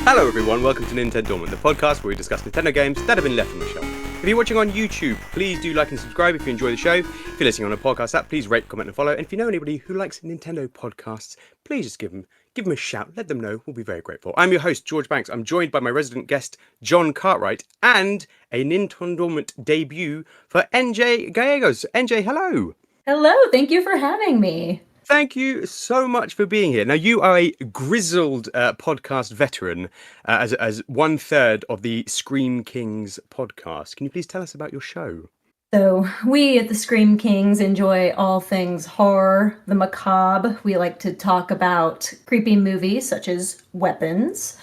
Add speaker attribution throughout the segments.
Speaker 1: Hello everyone, welcome to NintenDormant, the podcast where we discuss Nintendo games that have been left on the shelf. If you're watching on YouTube, please do like and subscribe if you enjoy the show. If you're listening on a podcast app, please rate, comment and follow. And if you know anybody who likes Nintendo podcasts, please just give them a shout, let them know, we'll be very grateful. I'm your host, George Banks. I'm joined by my resident guest, John Cartwright, and a NintenDormant debut for NJ Gallegos. NJ, hello!
Speaker 2: Hello, thank you for having me.
Speaker 1: Thank you so much for being here. Now, you are a grizzled podcast veteran as 1/3 of the Scream Kings podcast. Can you please tell us about your show?
Speaker 2: So, we at the Scream Kings enjoy all things horror, the macabre. We like to talk about creepy movies such as weapons,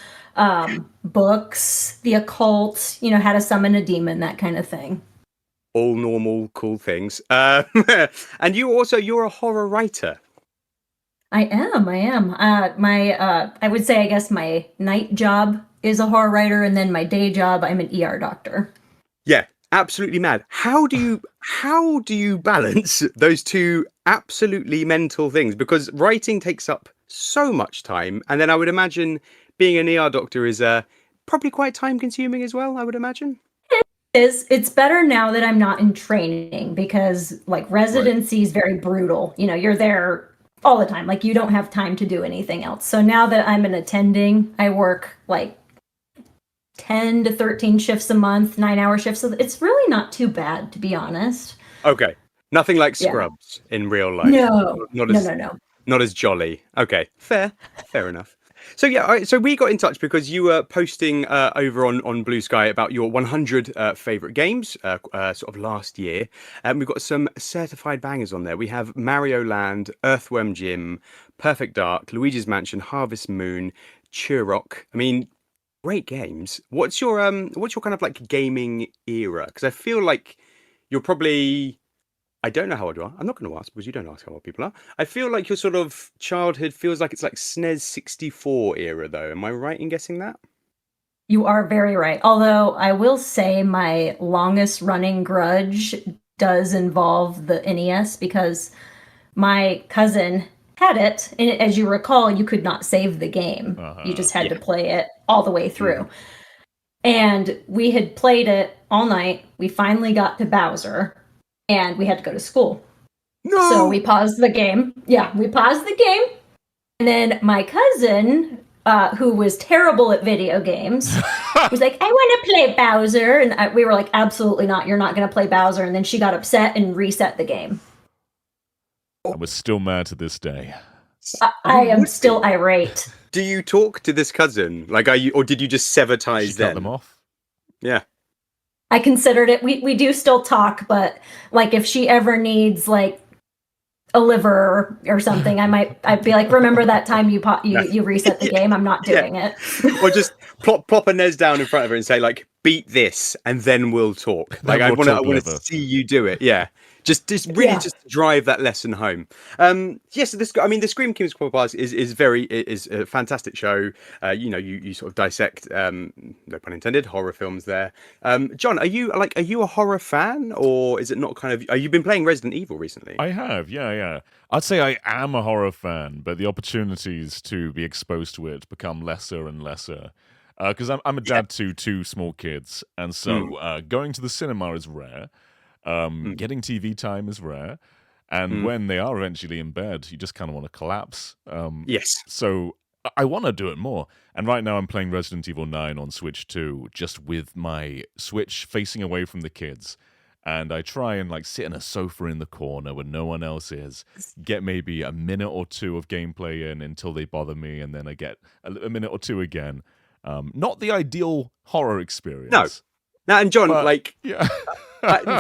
Speaker 2: books, the occult, how to summon a demon, that kind of thing.
Speaker 1: All normal, cool things. And you're a horror writer.
Speaker 2: I am. I would say, I guess my night job is a horror writer, and then my day job, I'm an ER doctor.
Speaker 1: Yeah, absolutely mad. How do you balance those two absolutely mental things? Because writing takes up so much time, and then I would imagine being an ER doctor is probably quite time consuming as well, I would imagine.
Speaker 2: It's better now that I'm not in training, because residency is very brutal. You're there all the time. You don't have time to do anything else. So now that I'm an attending, I work 10 to 13 shifts a month, 9-hour shifts. So it's really not too bad, to be honest.
Speaker 1: Okay. Nothing like Scrubs in real life.
Speaker 2: No.
Speaker 1: Not as jolly. Okay. Fair enough. So so we got in touch because you were posting over on BlueSky about your 100 favourite games sort of last year. We've got some certified bangers on there. We have Mario Land, Earthworm Jim, Perfect Dark, Luigi's Mansion, Harvest Moon, Turok. I mean, great games. What's your kind of gaming era? Because I feel like you're probably... I don't know how old you are. I'm not going to ask because you don't ask how old people are. I feel like your sort of childhood feels like it's SNES 64 era, though. Am I right in guessing that?
Speaker 2: You are very right. Although I will say my longest running grudge does involve the NES, because my cousin had it. And as you recall, you could not save the game. You just had to play it all the way through. Mm. And we had played it all night. We finally got to Bowser. And we had to go to school.
Speaker 1: No!
Speaker 2: So we paused the game. Yeah, we paused the game. And then my cousin, who was terrible at video games, was like, I want to play Bowser. And we were like, absolutely not. You're not going to play Bowser. And then she got upset and reset the game.
Speaker 3: I was still mad to this day.
Speaker 2: I am still irate.
Speaker 1: Do you talk to this cousin? Or did you just sever ties then?
Speaker 3: Cut them off?
Speaker 1: Yeah.
Speaker 2: I considered it. We do still talk, but if she ever needs a liver or something, I'd be like, remember that time you reset the game? I'm not doing it.
Speaker 1: Or just plop a NES down in front of her and say beat this, and then we'll talk. I want to see you do it. Yeah. Just really drive that lesson home. Yes, the Scream Kings podcast is a fantastic show. You sort of dissect, no pun intended, horror films there. John, are you a horror fan, or is it not kind of? You've been playing Resident Evil recently?
Speaker 3: I have, yeah. I'd say I am a horror fan, but the opportunities to be exposed to it become lesser and lesser. Because I'm a dad to 2 small kids, and so going to the cinema is rare. Getting TV time is rare, and when they are eventually in bed, you just kind of want to collapse.
Speaker 1: Yes.
Speaker 3: So I want to do it more. And right now I'm playing Resident Evil 9 on Switch 2, just with my Switch facing away from the kids. And I try and sit in a sofa in the corner where no one else is, get maybe a minute or 2 of gameplay in until they bother me, and then I get a minute or 2 again. Not the ideal horror experience.
Speaker 1: No. Now, and John,
Speaker 3: yeah.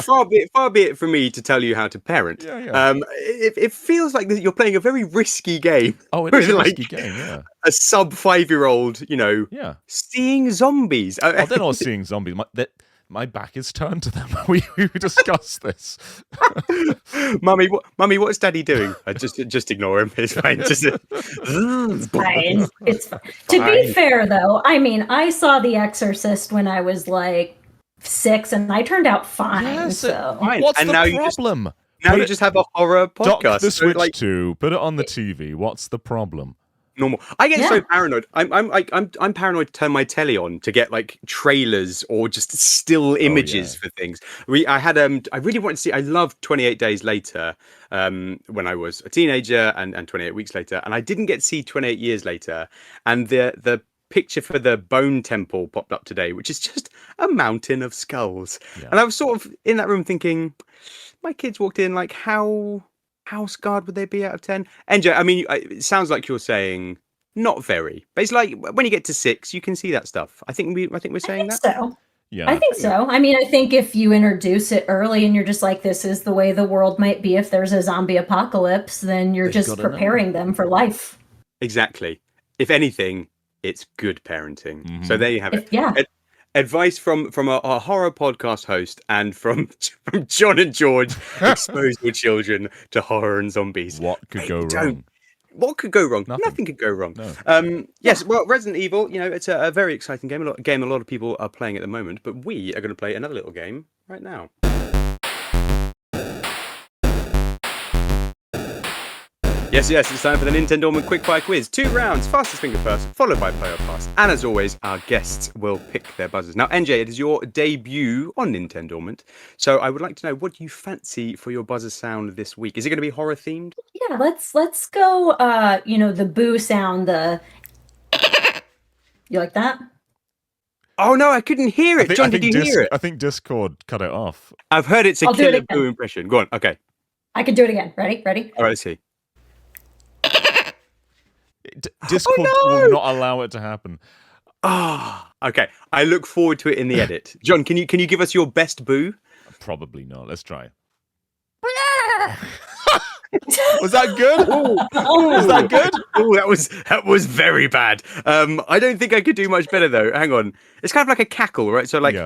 Speaker 1: far be it from me to tell you how to parent.
Speaker 3: Yeah.
Speaker 1: It feels like you're playing a very risky game.
Speaker 3: Oh, it is a risky game, yeah.
Speaker 1: A sub 5-year-old, seeing zombies.
Speaker 3: Oh, they're not seeing zombies. My back is turned to them. We discussed this.
Speaker 1: Mummy, what's Daddy doing? Just ignore him. It's fine.
Speaker 2: It's fine. It's fine. To be fair, though, I saw The Exorcist when I was 6, and I turned out fine.
Speaker 3: Yes,
Speaker 2: so
Speaker 3: what's the problem?
Speaker 1: Now you just have a horror podcast.
Speaker 3: Dock the Switch 2, put it on the TV. What's the problem?
Speaker 1: normal. I get so
Speaker 2: Yeah.
Speaker 1: paranoid. I'm paranoid to turn my telly on to get like trailers or just still images for things. I really wanted to see. I loved 28 Days Later when I was a teenager, and 28 Weeks Later, and I didn't get to see 28 Years Later. And the picture for the Bone Temple popped up today, which is just a mountain of skulls.
Speaker 3: Yeah.
Speaker 1: And I was sort of in that room thinking, my kids walked in, like how scarred would they be out of 10? NJ, I mean, it sounds like you're saying not very, but it's like when you get to 6, you can see that stuff. I think we're saying that.
Speaker 2: So.
Speaker 3: Yeah.
Speaker 2: I think so. I mean, I think if you introduce it early and you're just like, this is the way the world might be if there's a zombie apocalypse, then you're just preparing them for life.
Speaker 1: Exactly. If anything, it's good parenting.
Speaker 3: Mm-hmm.
Speaker 1: So there you have it.
Speaker 2: Yeah.
Speaker 1: Advice from a horror podcast host and from Jon and George. Expose your children to horror and zombies.
Speaker 3: What could go wrong?
Speaker 1: What could go wrong?
Speaker 3: Nothing.
Speaker 1: Nothing could go wrong.
Speaker 3: No.
Speaker 1: Yes, well, Resident Evil, it's a very exciting game. A lot of people are playing at the moment, but we are going to play another little game right now. Yes, it's time for the NintenDormant Quickfire quiz. 2 rounds, fastest finger first, followed by player pass. And as always, our guests will pick their buzzers. Now, NJ, it is your debut on NintenDormant, so I would like to know, what do you fancy for your buzzer sound this week? Is it going to be horror themed?
Speaker 2: Yeah, let's go. The boo sound. You like that?
Speaker 1: Oh no, I couldn't hear it. Jon, did you hear it?
Speaker 3: I think Discord cut it off.
Speaker 1: I've heard it's a killer boo impression. Go on. Okay.
Speaker 2: I can do it again. Ready?
Speaker 1: All right, let's see.
Speaker 3: Discord will not allow it to happen.
Speaker 1: Okay. I look forward to it in the edit. Jon, can you give us your best boo?
Speaker 3: Probably not. Let's try. Was that good? Was that good?
Speaker 1: Oh, that was very bad. I don't think I could do much better though. Hang on. It's kind of like a cackle, right? So like,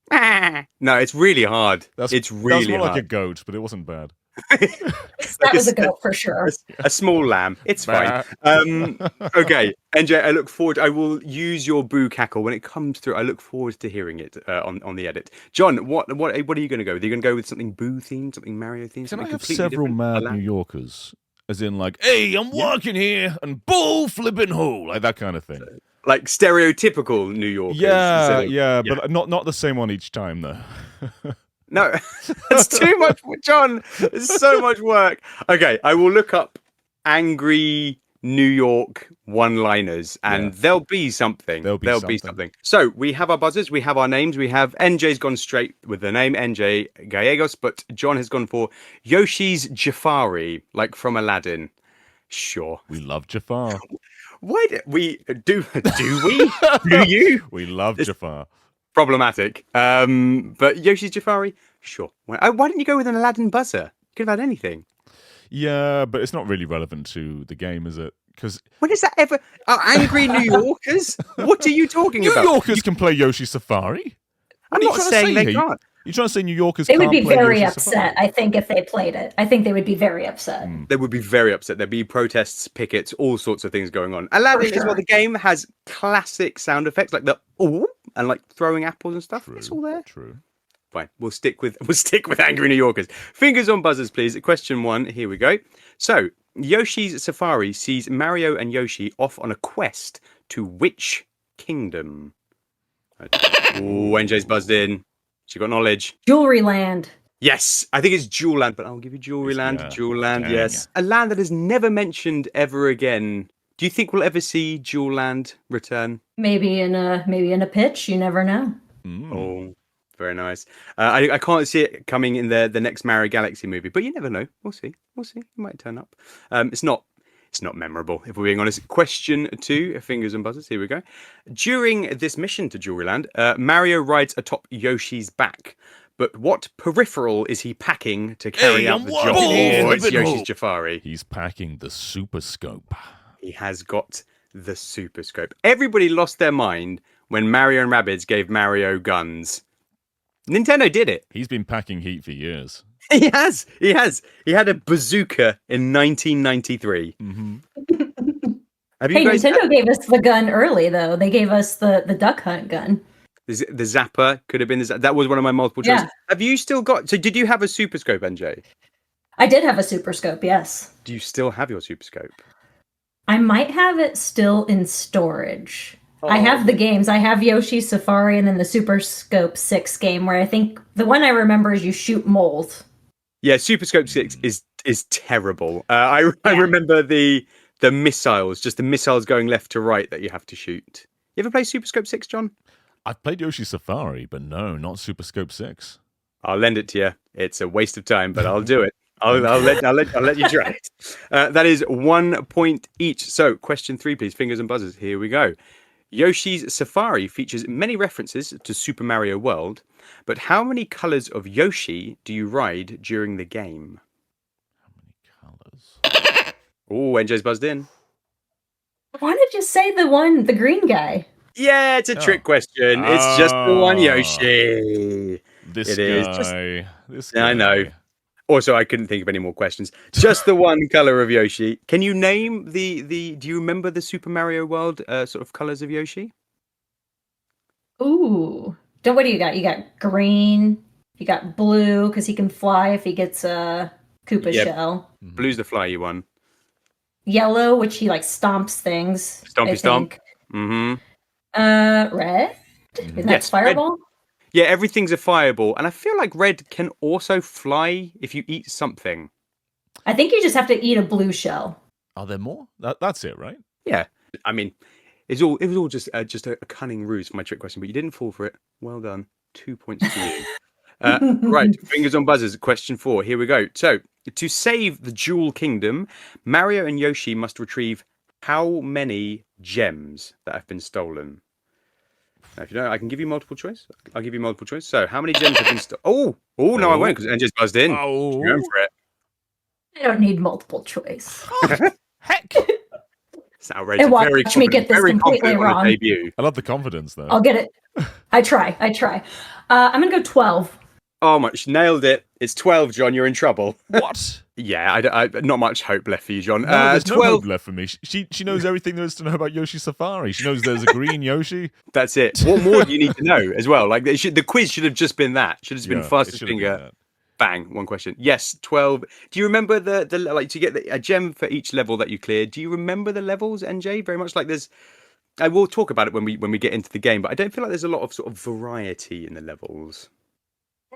Speaker 1: no, it's really hard. It's really
Speaker 3: more
Speaker 1: hard.
Speaker 3: like a goat, but it wasn't bad.
Speaker 2: That was a goat for sure.
Speaker 1: A small lamb. It's fine. Okay, NJ, I look forward. I will use your boo cackle when it comes through. I look forward to hearing it on the edit. Jon, what are you going to go with? Are you going to go with something boo themed, something Mario themed?
Speaker 3: Can I have
Speaker 1: completely
Speaker 3: several mad New Yorkers? As in, like, hey, I'm walking here and bull flipping ho, like that kind of thing.
Speaker 1: Like stereotypical New Yorkers.
Speaker 3: Yeah, but not the same one each time though.
Speaker 1: No, it's too much, Jon. It's so much work. Okay, I will look up angry New York one-liners, and there'll be something. There'll be something. So we have our buzzers, we have our names, we have NJ's gone straight with the name NJ Gallegos, but Jon has gone for Yoshi's Jafari, like from Aladdin. Sure,
Speaker 3: we love Jafar.
Speaker 1: Why do we? Do we? Do you?
Speaker 3: We love Jafar.
Speaker 1: Problematic. But Yoshi's Jafari, sure. Why didn't you go with an Aladdin buzzer? You could have had anything.
Speaker 3: Yeah, but it's not really relevant to the game, is it? Because
Speaker 1: when is that ever? Angry New Yorkers? What are you talking about?
Speaker 3: New Yorkers can play Yoshi Safari.
Speaker 1: I'm not saying they can't.
Speaker 3: You're trying to say New Yorkers
Speaker 2: They would
Speaker 3: can't
Speaker 2: be
Speaker 3: play
Speaker 2: very
Speaker 3: Yoshi
Speaker 2: upset,
Speaker 3: Safari?
Speaker 2: I think, if they played it. I think they would be very upset.
Speaker 1: They would be very upset. There'd be protests, pickets, all sorts of things going on. Aladdin as well. The game has classic sound effects like the ooh and like throwing apples and stuff. It's all there.
Speaker 3: True.
Speaker 1: Fine. We'll stick with angry New Yorkers. Fingers on buzzers, please. Question 1. Here we go. So Yoshi's Safari sees Mario and Yoshi off on a quest to which kingdom? Oh, NJ's buzzed in. She got knowledge.
Speaker 2: Jewelry Land.
Speaker 1: Yes, I think it's Jewel Land, but I'll give you Jewelry Land.
Speaker 3: Yeah.
Speaker 1: Jewel Land,
Speaker 3: Dang.
Speaker 1: yes. A land that is never mentioned ever again. Do you think we'll ever see Jewel Land return?
Speaker 2: Maybe in a pitch. You never know.
Speaker 1: Oh, very nice. I can't see it coming in the next Mario Galaxy movie, but you never know. We'll see. It might turn up. It's not memorable, if we're being honest. Question 2, fingers and buzzers. Here we go. During this mission to Jewelry Land, Mario rides atop Yoshi's back. But what peripheral is he packing to carry out the job? Oh, it's Yoshi's Jafari.
Speaker 3: He's packing the Super Scope.
Speaker 1: He has got the Super Scope. Everybody lost their mind when Mario and Rabbids gave Mario guns. Nintendo did it.
Speaker 3: He's been packing heat for years.
Speaker 1: He has. He had a bazooka in 1993.
Speaker 2: Nintendo gave us the gun early, though. They gave us the Duck Hunt gun.
Speaker 1: The Zapper could have been that was one of my multiple choices. Have you still got? So did you have a Super Scope, NJ?
Speaker 2: I did have a Super Scope. Yes.
Speaker 1: Do you still have your Super Scope?
Speaker 2: I might have it still in storage. I
Speaker 1: Oh,
Speaker 2: have the games. I have Yoshi Safari and then the Super Scope 6 game where I think the one I remember is you shoot mold.
Speaker 1: yeah, Super Scope 6 is terrible. I
Speaker 2: Yeah.
Speaker 1: remember the missiles, just the missiles going left to right that you have to shoot. You ever play Super Scope 6, John?
Speaker 3: I've played Yoshi Safari, but no, not Super Scope 6.
Speaker 1: I'll lend it to you. It's a waste of time, but I'll do it. I'll let you try it. That is 1 point each. So, question 3, please. Fingers and buzzers. Here we go. Yoshi's Safari features many references to Super Mario World, but how many colors of Yoshi do you ride during the game?
Speaker 3: How many colors?
Speaker 1: Oh, NJ's buzzed in.
Speaker 2: Why did you say the green guy?
Speaker 1: Yeah, it's a trick question. It's just the one Yoshi.
Speaker 3: This
Speaker 1: It
Speaker 3: guy.
Speaker 1: is just.
Speaker 3: This guy.
Speaker 1: I know. Also, I couldn't think of any more questions. Just the one color of Yoshi. Can you name the? Do you remember the Super Mario World sort of colors of Yoshi?
Speaker 2: Ooh. What do you got? You got green. You got blue because he can fly if he gets a Koopa
Speaker 1: Yep.
Speaker 2: shell.
Speaker 1: Blue's the flyy one.
Speaker 2: Yellow, which he like stomps things.
Speaker 1: Stompy stomp. Mm-hmm.
Speaker 2: Red. And that's
Speaker 1: Yes, red.
Speaker 2: fireball.
Speaker 1: Yeah, everything's a fireball, and I feel like red can also fly if you eat something.
Speaker 2: I think you just have to eat a blue shell.
Speaker 3: Are there more? That's it, right?
Speaker 1: Yeah, I mean, it was all just a cunning ruse for my trick question, but you didn't fall for it. Well done. 2 points to you. Right, fingers on buzzers. Question 4. Here we go. So, to save the Jewel Kingdom, Mario and Yoshi must retrieve how many gems that have been stolen? Now, if you don't, I can give you multiple choice. I'll give you multiple choice. So, how many gems have been stolen? Oh, no, I won't because NJ's buzzed in.
Speaker 3: Oh.
Speaker 1: You're going for it.
Speaker 2: I don't need multiple choice.
Speaker 3: Heck!
Speaker 1: It's outrageous.
Speaker 2: And watch
Speaker 1: Very
Speaker 2: me get this
Speaker 1: very
Speaker 2: completely
Speaker 1: confident on
Speaker 2: wrong.
Speaker 1: the debut.
Speaker 3: I love the confidence, though.
Speaker 2: I'll get it. I try. I'm gonna go 12.
Speaker 1: Oh, much nailed it. It's 12, John. You're in trouble.
Speaker 3: What?
Speaker 1: Yeah, I not much hope left for you, John.
Speaker 3: No, there's
Speaker 1: 12.
Speaker 3: no hope left for me. She knows everything there is to know about Yoshi Safari. She knows there's a green Yoshi.
Speaker 1: That's it. What more do you need to know as well? Like the quiz should have just been that. Should have just been
Speaker 3: Yeah, it
Speaker 1: fastest
Speaker 3: should have been
Speaker 1: finger.
Speaker 3: that.
Speaker 1: Bang. One question. Yes, 12. Do you remember the like to get a gem for each level that you cleared? Do you remember the levels, NJ? Very much like there's. I will talk about it when we get into the game, but I don't feel like there's a lot of sort of variety in the levels.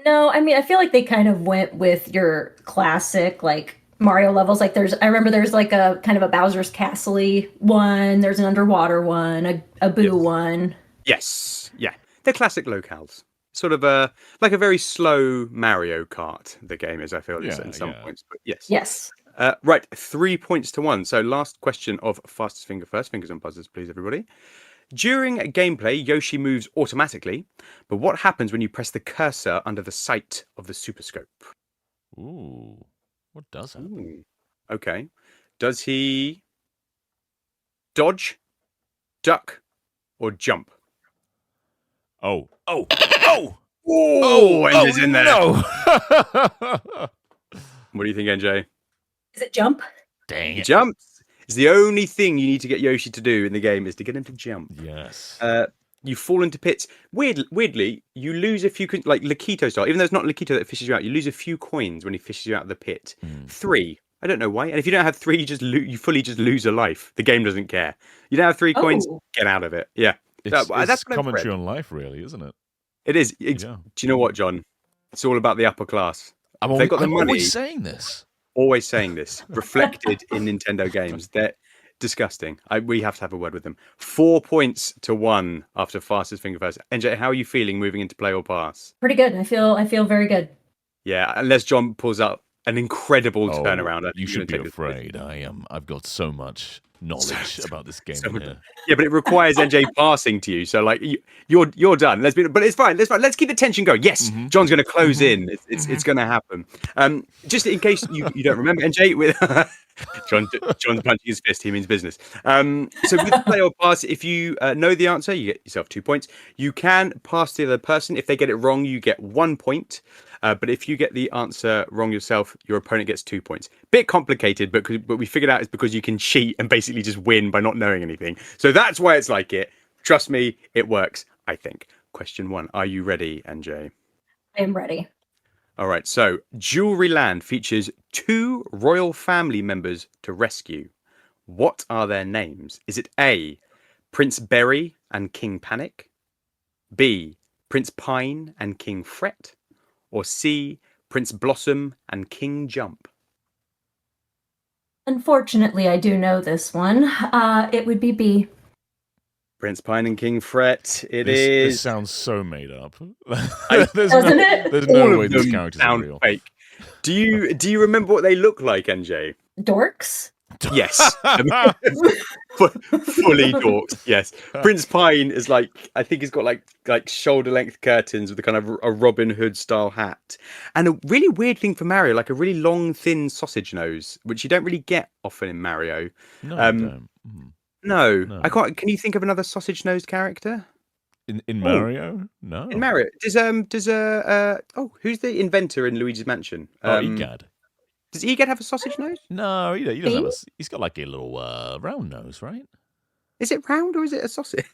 Speaker 2: No, I mean I feel like they kind of went with your classic like Mario levels. Like I remember there's like a kind of a Bowser's Castle-y one. There's an underwater one, a Boo one.
Speaker 1: Yes. Yeah. They're classic locales. Sort of like a very slow Mario Kart. The game is, I feel, in some points. But yes.
Speaker 2: Yes.
Speaker 1: Right, 3 points to 1. So last question of fastest finger first. Fingers on buzzers, please, everybody. During gameplay, Yoshi moves automatically, but what happens when you press the cursor under the sight of the Super Scope?
Speaker 3: Ooh. What does happen?
Speaker 1: Ooh. Okay. Does he dodge, duck, or jump?
Speaker 3: Oh.
Speaker 1: Oh, NJ's in there.
Speaker 3: No.
Speaker 1: What do you think, NJ?
Speaker 2: Is it jump?
Speaker 3: Dang
Speaker 1: He
Speaker 3: it.
Speaker 1: jumps. It's the only thing you need to get Yoshi to do in the game is to get him to jump.
Speaker 3: Yes.
Speaker 1: You fall into pits. Weirdly, you lose a few, like Lakito style. Even though it's not Lakito that fishes you out, you lose a few coins when he fishes you out of the pit. 3. I don't know why. And if you don't have 3, you fully just lose a life. The game doesn't care. You don't have 3 coins, get out of it. Yeah.
Speaker 3: It's
Speaker 1: That's what I've
Speaker 3: commentary
Speaker 1: read.
Speaker 3: on life, really, isn't it?
Speaker 1: It is.
Speaker 3: Yeah.
Speaker 1: Do you know what, John? It's all about the upper class.
Speaker 3: I'm
Speaker 1: They got the money.
Speaker 3: always saying this.
Speaker 1: Always saying this. Reflected in Nintendo games. They're disgusting. We have to have a word with them. 4 points to 1 after fastest finger first. NJ, how are you feeling moving into play or pass?
Speaker 2: Pretty good. I feel very good.
Speaker 1: Yeah, unless John pulls out an incredible turnaround. I think
Speaker 3: You
Speaker 1: you're
Speaker 3: should be
Speaker 1: gonna take this
Speaker 3: afraid. I've got so much knowledge about this game here.
Speaker 1: Yeah, but it requires NJ passing to you. So like you're done. But it's fine. Let's keep the tension going. Yes, John's going to close in. It's going to happen. Just in case you don't remember, NJ with John's punching his fist. He means business. So with play or pass, if you know the answer, you get yourself 2 points. You can pass to the other person. If they get it wrong, you get 1 point. But if you get the answer wrong yourself, your opponent gets 2 points. Bit complicated, but we figured out it's because you can cheat and basically just win by not knowing anything. So that's why it's like it. Trust me, it works, I think. Question 1. Are you ready, NJ?
Speaker 2: I am ready.
Speaker 1: All right. So Jewelry Land features 2 royal family members to rescue. What are their names? Is it A, Prince Berry and King Panic? B, Prince Pine and King Fret? Or C, Prince Blossom and King Jump?
Speaker 2: Unfortunately, I do know this one. It would be B.
Speaker 1: Prince Pine and King Fret.
Speaker 3: This sounds so made up.
Speaker 2: Doesn't it?
Speaker 3: There's
Speaker 1: All
Speaker 3: no
Speaker 1: of
Speaker 3: way these
Speaker 1: them
Speaker 3: characters are
Speaker 1: sound
Speaker 3: real.
Speaker 1: fake. Do you remember what they look like, NJ?
Speaker 2: Dorks?
Speaker 1: Yes. Fully dorks, yes. Prince Pine is I think he's got like shoulder length curtains with a kind of a Robin Hood style hat. And a really weird thing for Mario, like a really long, thin sausage nose, which you don't really get often in Mario.
Speaker 3: No, you don't.
Speaker 1: No, I can't. Can you think of another sausage nosed character?
Speaker 3: In Mario? No.
Speaker 1: In Mario. Who's the inventor in Luigi's Mansion?
Speaker 3: Egad.
Speaker 1: Does Egad have a sausage nose?
Speaker 3: No, he doesn't have he's got like a little round nose, right?
Speaker 1: Is it round or is it a sausage?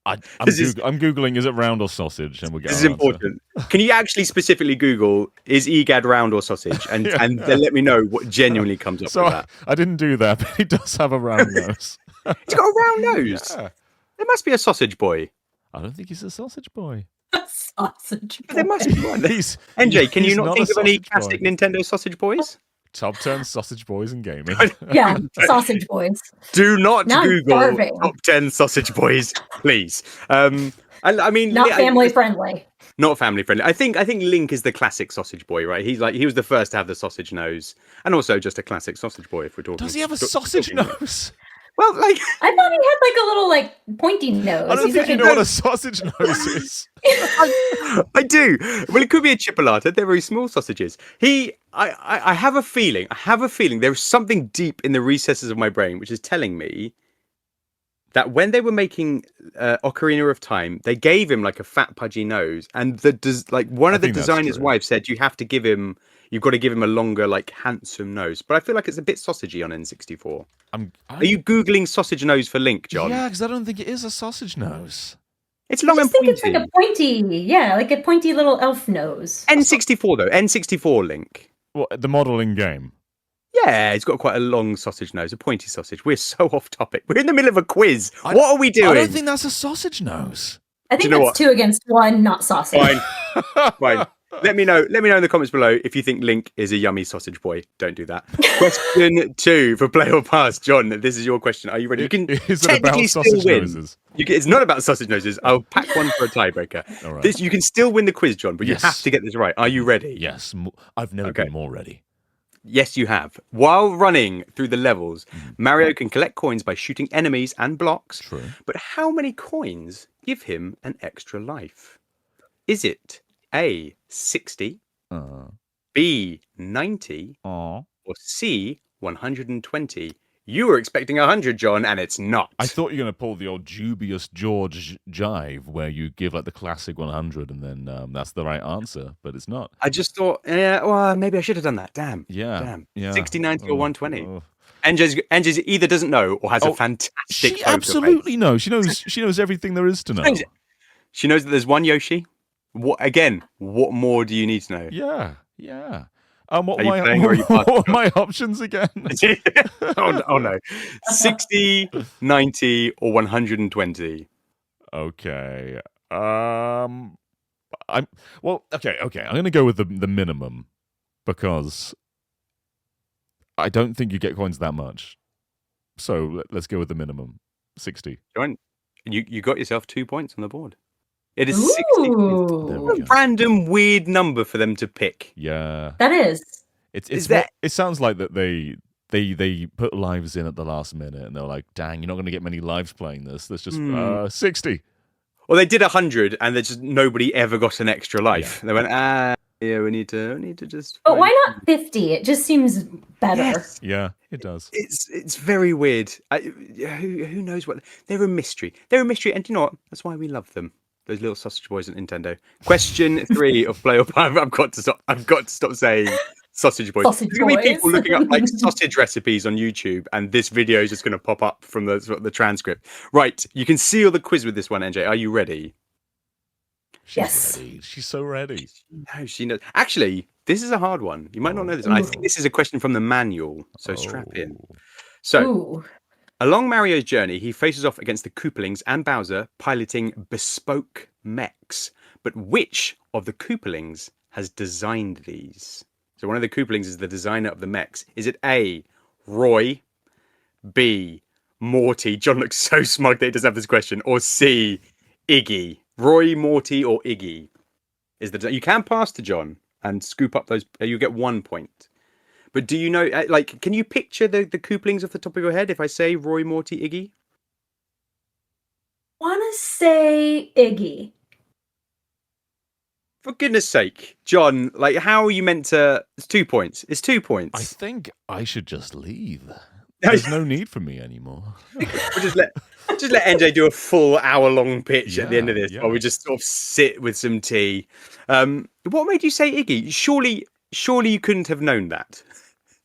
Speaker 3: I'm Googling, is it round or sausage? And we'll get
Speaker 1: This is important. Can you actually specifically Google, is EGAD round or sausage? And and then let me know what genuinely comes up with that.
Speaker 3: I didn't do that, but he does have a round nose.
Speaker 1: He's got a round nose.
Speaker 3: Yeah.
Speaker 1: There must be a sausage boy.
Speaker 3: I don't think he's a sausage boy.
Speaker 2: Sausage boy.
Speaker 1: There must be one.
Speaker 3: NJ,
Speaker 1: can you not think of any classic Nintendo sausage boys?
Speaker 3: Top 10 sausage boys in gaming.
Speaker 2: Yeah, sausage boys.
Speaker 1: Do not
Speaker 2: Now I'm
Speaker 1: Google
Speaker 2: starving.
Speaker 1: top 10 sausage boys, please. I mean,
Speaker 2: Not family friendly.
Speaker 1: Not family friendly. I think Link is the classic sausage boy, right? He was the first to have the sausage nose, and also just a classic sausage boy. If we're talking,
Speaker 3: Does he have a sausage nose?
Speaker 1: Well,
Speaker 2: I thought he had a little pointy nose.
Speaker 3: I don't think you know what a sausage nose is.
Speaker 1: I do. Well, it could be a chipolata. They're very small sausages. I have a feeling. There is something deep in the recesses of my brain which is telling me that when they were making Ocarina of Time, they gave him like a fat pudgy nose, and one of the designer's wives said you've got to give him a longer, handsome nose. But I feel like it's a bit sausagey on N64. Are you Googling sausage nose for Link, John?
Speaker 3: Yeah, because I don't think it is a sausage nose.
Speaker 1: It's long and
Speaker 2: pointy.
Speaker 1: pointy.
Speaker 2: It's like a pointy, a pointy little elf nose.
Speaker 1: N64 though, N64 Link.
Speaker 3: What, the model in game?
Speaker 1: Yeah, it's got quite a long sausage nose, a pointy sausage. We're so off topic. We're in the middle of a quiz. What are we doing?
Speaker 3: I don't think that's a sausage nose.
Speaker 2: I think that's 2 against 1, not sausage.
Speaker 1: Fine. Let me know in the comments below if you think Link is a yummy sausage boy. Don't do that. Question 2 for Play or Pass. John, this is your question. Are you ready? You can
Speaker 3: is it
Speaker 1: technically
Speaker 3: about sausage
Speaker 1: still win.
Speaker 3: Noses?
Speaker 1: It's not about sausage noses. I'll pack one for a tiebreaker.
Speaker 3: All right.
Speaker 1: You can still win the quiz, John, but you have to get this right. Are you ready?
Speaker 3: Yes. I've never been more ready.
Speaker 1: Yes, you have. While running through the levels, Mario can collect coins by shooting enemies and blocks.
Speaker 3: True.
Speaker 1: But how many coins give him an extra life? Is it A, 60, B, 90, or C, 120? You were expecting 100, John, and it's not.
Speaker 3: I thought you were going to pull the old dubious George jive where you give the classic 100 and then that's the right answer, but it's not.
Speaker 1: I just thought, maybe I should have done that. Damn.
Speaker 3: Yeah.
Speaker 1: 60, 90, or 120. NJ's either doesn't know or has a fantastic
Speaker 3: She absolutely knows. She knows everything there is to know.
Speaker 1: She knows that there's one Yoshi. What more do you need to know?
Speaker 3: Yeah.
Speaker 1: What are
Speaker 3: my options again?
Speaker 1: oh no. 60, 90, or 120.
Speaker 3: Okay. I'm going to go with the minimum because I don't think you get coins that much. So let's go with the minimum. 60.
Speaker 1: You got yourself 2 points on the board. It is 60.
Speaker 2: Ooh.
Speaker 1: A random weird number for them to pick.
Speaker 3: Yeah.
Speaker 2: That is.
Speaker 3: It sounds like that they put lives in at the last minute and they're like, dang, you're not going to get many lives playing this. Let's just 60.
Speaker 1: Well, they did 100 and there's just nobody ever got an extra life. Yeah. They went, we need to just.
Speaker 2: But why not 50? It just seems better.
Speaker 1: Yes.
Speaker 3: Yeah, it does.
Speaker 1: It's very weird. Who knows what? They're a mystery. And you know what? That's why we love them. Those little sausage boys at Nintendo. Question 3 of Play or Pass. I've got to stop saying sausage boys. There's going to be people looking up sausage recipes on YouTube, and this video is just going to pop up from the transcript. Right, you can seal the quiz with this one, NJ. Are you ready?
Speaker 2: Yes.
Speaker 3: Ready. She's so ready.
Speaker 1: No, she knows. Actually, this is a hard one. You might not know this. And I think this is a question from the manual, so strap in. So, Along Mario's journey, he faces off against the Koopalings and Bowser, piloting bespoke mechs. But which of the Koopalings has designed these? So one of the Koopalings is the designer of the mechs. Is it A, Roy, B, Morty? John looks so smug that he doesn't have this question. Or C, Iggy? Roy, Morty, or Iggy? You can pass to John and scoop up those. You get 1 point. But do you know, like, can you picture the Koopalings off the top of your head if I say Roy, Morty, Iggy?
Speaker 2: Want to say Iggy.
Speaker 1: For goodness sake, John, like, how are you meant to... It's 2 points. It's 2 points.
Speaker 3: I think I should just leave. There's no need for me anymore.
Speaker 1: We'll just let NJ do a full hour-long pitch at the end of this,
Speaker 3: Yeah.
Speaker 1: while we just sort of sit with some tea. What made you say Iggy? Surely you couldn't have known that.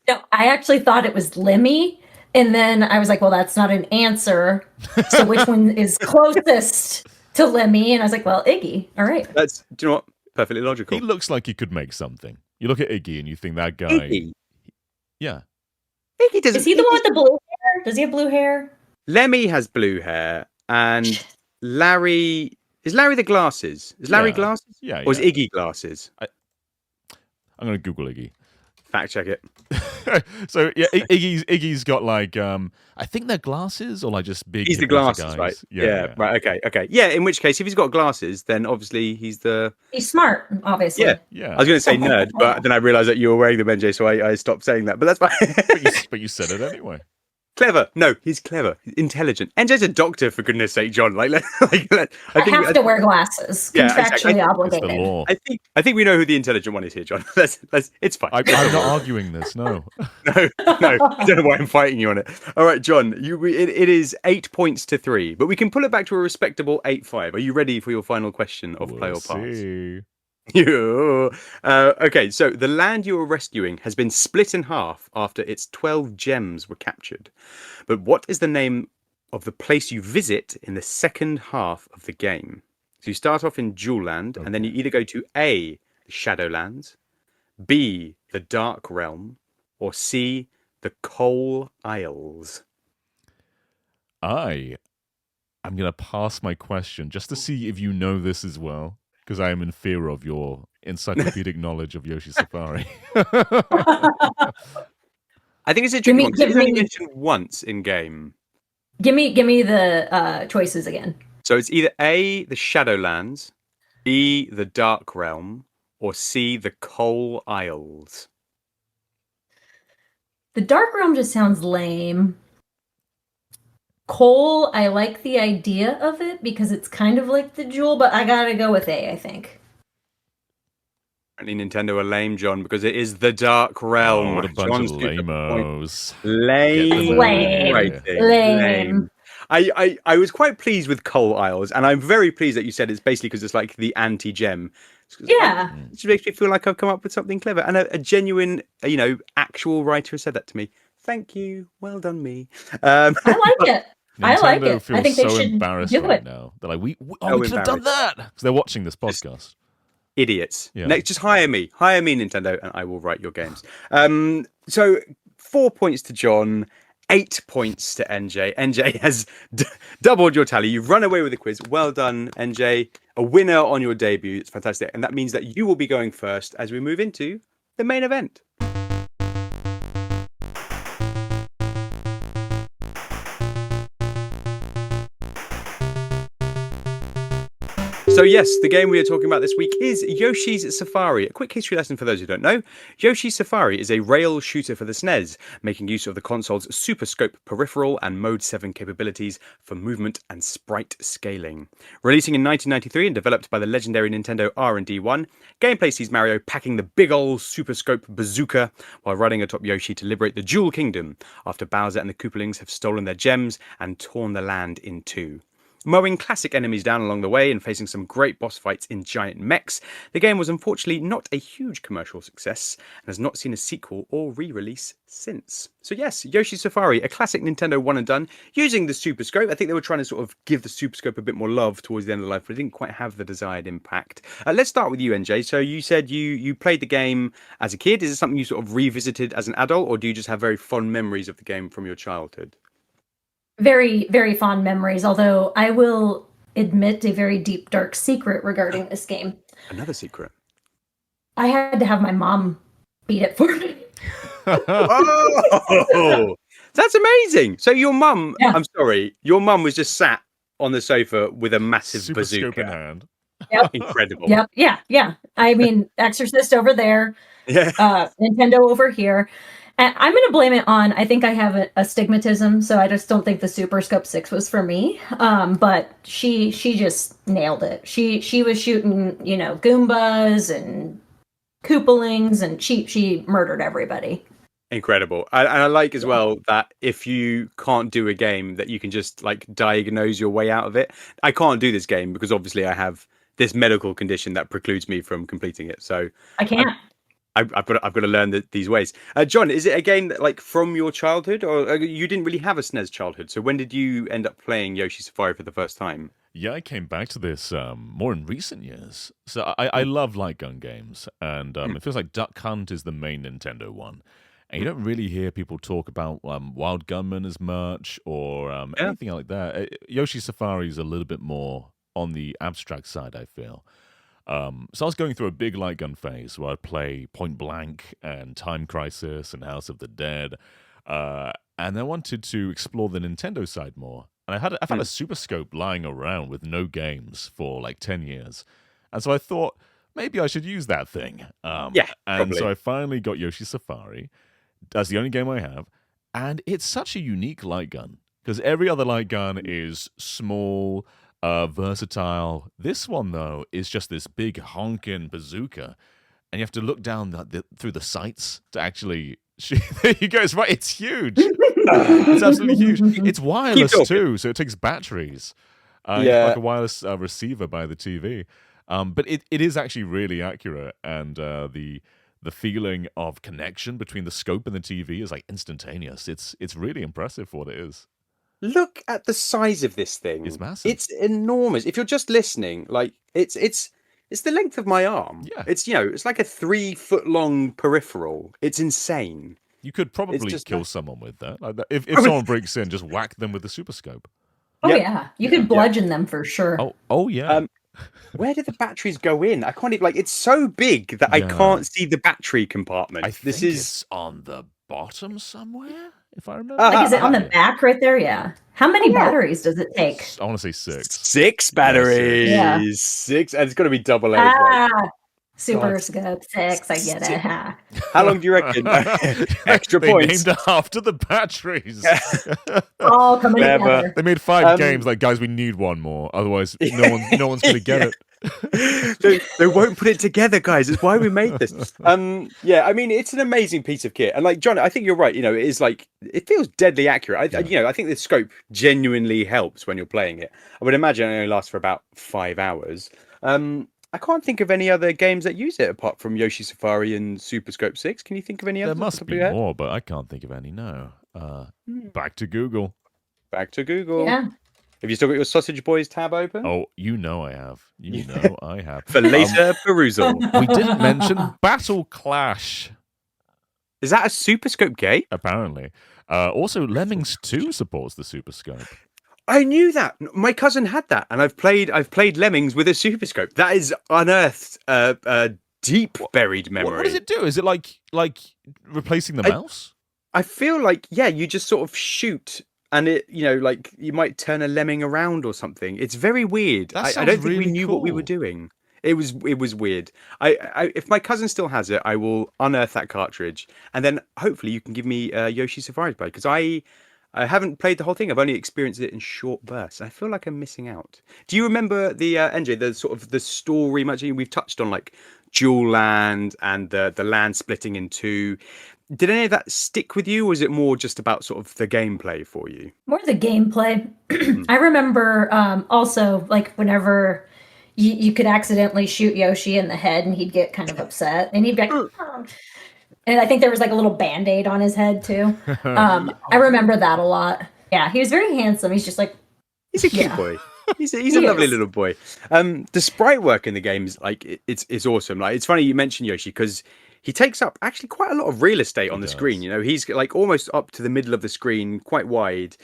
Speaker 2: No, I actually thought it was Lemmy. And then I was like, well, that's not an answer. So which one is closest to Lemmy? And I was like, well, Iggy. All right.
Speaker 1: Do you know what? Perfectly logical.
Speaker 3: He looks like he could make something. You look at Iggy and you think that guy.
Speaker 1: Iggy?
Speaker 3: Yeah.
Speaker 1: Iggy doesn't...
Speaker 2: Is he the one with the blue hair? Does he have blue hair?
Speaker 1: Lemmy has blue hair, and Larry... Is Larry the glasses? Is Larry glasses?
Speaker 3: Yeah.
Speaker 1: Or is Iggy glasses?
Speaker 3: I'm going to Google Iggy.
Speaker 1: Fact check it.
Speaker 3: So yeah, Iggy's got like I think they're glasses or like just big.
Speaker 1: He's the
Speaker 3: hypnotic
Speaker 1: glasses,
Speaker 3: eyes.
Speaker 1: right?
Speaker 3: Yeah.
Speaker 1: Right. Okay. Yeah. In which case, if he's got glasses, then obviously he's
Speaker 2: smart, obviously.
Speaker 1: Yeah. I was going to say nerd, but then I realised that you were wearing them, NJ, so I stopped saying that. But that's fine.
Speaker 3: but you said it anyway.
Speaker 1: Clever. No, he's clever. He's intelligent. NJ's a doctor, for goodness sake, John. I
Speaker 2: have to wear glasses.
Speaker 1: Yeah,
Speaker 2: Contractually
Speaker 1: exactly.
Speaker 2: obligated.
Speaker 3: It's the law.
Speaker 1: I think we know who the intelligent one is here, John. It's fine.
Speaker 3: I'm not arguing this. No.
Speaker 1: No. I don't know why I'm fighting you on it. All right, John. It is 8 points to 3, but we can pull it back to a respectable 8-5. Are you ready for your final question of Play or Pass?
Speaker 3: See.
Speaker 1: Okay, so the land you are rescuing has been split in half after its 12 gems were captured. But what is the name of the place you visit in the second half of the game? So you start off in Jewel Land, and then you either go to A, the Shadowlands, B, the Dark Realm, or C, the Coal Isles.
Speaker 3: I'm going to pass my question just to see if you know this as well, because I am in fear of your encyclopedic knowledge of Yoshi Safari.
Speaker 1: I think it's a tricky one, because it's only mentioned once in game.
Speaker 2: Give me the choices again.
Speaker 1: So it's either A, the Shadowlands, B, the Dark Realm, or C, the Coal Isles.
Speaker 2: The Dark Realm just sounds lame. Coal, I like the idea of it because it's kind of like the jewel, but I gotta go with A, I think.
Speaker 1: Apparently Nintendo are lame, John, because it is the Dark Realm.
Speaker 3: Oh, what a bunch
Speaker 1: John's
Speaker 3: of
Speaker 1: got the point.
Speaker 3: lamos.
Speaker 2: Lame.
Speaker 1: I was quite pleased with Coal Isles, and I'm very pleased that you said it's basically because it's like the anti-gem.
Speaker 2: Yeah.
Speaker 1: It just makes me feel like I've come up with something clever. And a genuine, actual writer has said that to me. Thank you. Well done, me.
Speaker 2: I like it. I like it.
Speaker 3: Feels
Speaker 2: I think they
Speaker 3: so
Speaker 2: should
Speaker 3: embarrassed
Speaker 2: do
Speaker 3: right
Speaker 2: it.
Speaker 3: now. They're like, we could have done that because they're watching this podcast.
Speaker 1: Idiots.
Speaker 3: Yeah.
Speaker 1: Next, just hire me, Nintendo, and I will write your games. So 4 points to John, 8 points to NJ. NJ has doubled your tally. You've run away with the quiz. Well done, NJ. A winner on your debut. It's fantastic, and that means that you will be going first as we move into the main event. So yes, the game we are talking about this week is Yoshi's Safari. A quick history lesson for those who don't know. Yoshi's Safari is a rail shooter for the SNES, making use of the console's Super Scope peripheral and Mode 7 capabilities for movement and sprite scaling. Releasing in 1993 and developed by the legendary Nintendo R&D 1, gameplay sees Mario packing the big ol' Super Scope bazooka while riding atop Yoshi to liberate the Jewel Kingdom after Bowser and the Koopalings have stolen their gems and torn the land in two. Mowing classic enemies down along the way and facing some great boss fights in giant mechs, the game was unfortunately not a huge commercial success and has not seen a sequel or re-release since. So yes, Yoshi's Safari, a classic Nintendo one and done, using the Super Scope. I think they were trying to sort of give the Super Scope a bit more love towards the end of life, but it didn't quite have the desired impact. Let's start with you, NJ. So you said you played the game as a kid. Is it something you sort of revisited as an adult, or do you just have very fond memories of the game from your childhood?
Speaker 2: Very, very fond memories, although I will admit a very deep, dark secret regarding this game.
Speaker 1: Another secret.
Speaker 2: I had to have my mom beat it for me.
Speaker 1: Oh, that's amazing. So your mum,
Speaker 2: Yeah.
Speaker 1: I'm sorry, your mum was just sat on the sofa with a massive
Speaker 3: Super scope in
Speaker 1: bazooka.
Speaker 3: hand.
Speaker 2: Yep.
Speaker 1: Incredible.
Speaker 2: Yep. Yeah. I mean, Exorcist over there,
Speaker 1: Yeah.
Speaker 2: Nintendo over here. And I'm going to blame it on, I think I have a stigmatism, so I just don't think the Super Scope 6 was for me. But she just nailed it. She was shooting, Goombas and Koopalings, and she murdered everybody.
Speaker 1: Incredible. And I like as well that if you can't do a game that you can just like diagnose your way out of it. I can't do this game because obviously I have this medical condition that precludes me from completing it. So
Speaker 2: I can't.
Speaker 1: I've got to learn these ways. John, is it a game that like from your childhood, or you didn't really have a SNES childhood? So when did you end up playing Yoshi Safari for the first time?
Speaker 3: Yeah, I came back to this more in recent years. So I love light gun games, and it feels like Duck Hunt is the main Nintendo one. And you don't really hear people talk about Wild Gunman as much or anything like that. Yoshi Safari is a little bit more on the abstract side, I feel. So I was going through a big light gun phase where I'd play Point Blank and Time Crisis and House of the Dead. And I wanted to explore the Nintendo side more. And I've had a Super Scope lying around with no games for like 10 years. And so I thought, maybe I should use that thing. And
Speaker 1: probably.
Speaker 3: so I finally got Yoshi Safari. That's the only game I have. And it's such a unique light gun. Because every other light gun is small, versatile. This one, though, is just this big honking bazooka. And you have to look down through the sights to actually shoot. There you go. It's huge. It's absolutely huge. It's wireless, too, so it takes batteries. You have like a wireless receiver by the TV. But it is actually really accurate. And the feeling of connection between the scope and the TV is like instantaneous. It's really impressive for what it is.
Speaker 1: Look at the size of this thing.
Speaker 3: It's massive.
Speaker 1: It's enormous. If you're just listening, like it's the length of my arm.
Speaker 3: Yeah.
Speaker 1: It's it's like a 3-foot long peripheral. It's insane.
Speaker 3: You could probably
Speaker 1: just
Speaker 3: kill someone with that. Like that. If someone breaks in, just whack them with the Super Scope.
Speaker 2: Oh yeah, you could bludgeon them for sure.
Speaker 3: Oh yeah.
Speaker 1: Where do the batteries go in? I can't even it's so big that I can't see the battery compartment.
Speaker 3: I think it's on the bottom somewhere, if I remember.
Speaker 2: Like, is it on the back right there? Yeah. How many batteries does it take?
Speaker 3: I want to say 6.
Speaker 1: 6 batteries.
Speaker 2: Yeah.
Speaker 1: 6, and it's got to be double A. Right?
Speaker 2: Super Scope 6. I get it.
Speaker 1: How long do you reckon? Extra
Speaker 3: they
Speaker 1: points.
Speaker 3: named it after the batteries.
Speaker 2: All coming together.
Speaker 3: They made 5 games. Like, guys, we need one more. Otherwise, no one's going to get it.
Speaker 1: They won't put it together, guys. It's why we made this. I mean, it's an amazing piece of kit, and like John, I think you're right. It is like it feels deadly accurate. I think the scope genuinely helps when you're playing it. I would imagine it only lasts for about 5 hours. I can't think of any other games that use it apart from Yoshi Safari and Super Scope 6. Can you think of any others?
Speaker 3: There must be more, but I can't think of any. No. Back to Google.
Speaker 1: Back to Google.
Speaker 2: Yeah.
Speaker 1: Have you still got your Sausage Boys tab open?
Speaker 3: Oh, I have. I have.
Speaker 1: For later perusal.
Speaker 3: We didn't mention Battle Clash.
Speaker 1: Is that a Super Scope game?
Speaker 3: Apparently. Also, Lemmings 2 supports the Super Scope.
Speaker 1: I knew that. My cousin had that, and I've played Lemmings with a Super Scope. That is unearthed deep buried memory.
Speaker 3: What does it do? Is it like replacing the mouse?
Speaker 1: I feel like you just sort of shoot, and it like you might turn a lemming around or something. It's very weird. I don't think we knew what we were doing. It was weird. If my cousin still has it, I will unearth that cartridge, and then hopefully you can give me Yoshi Safari play, because I haven't played the whole thing. I've only experienced it in short bursts. I feel like I'm missing out. Do you remember the NJ, the sort of the story much? We've touched on like dual land and the land splitting in 2. Did any of that stick with you, or was it more just about sort of the gameplay for you?
Speaker 2: More the gameplay. I remember also like whenever you could accidentally shoot Yoshi in the head and he'd get kind of upset and he'd be like, oh. And I think there was like a little Band-Aid on his head too. I remember that a lot. Yeah, he was very handsome. He's just like...
Speaker 1: He's a cute boy. He's a lovely little boy. The sprite work in the game is like, it's awesome. Like, it's funny you mentioned Yoshi, because he takes up actually quite a lot of real estate on the screen. He's like almost up to the middle of the screen, quite wide.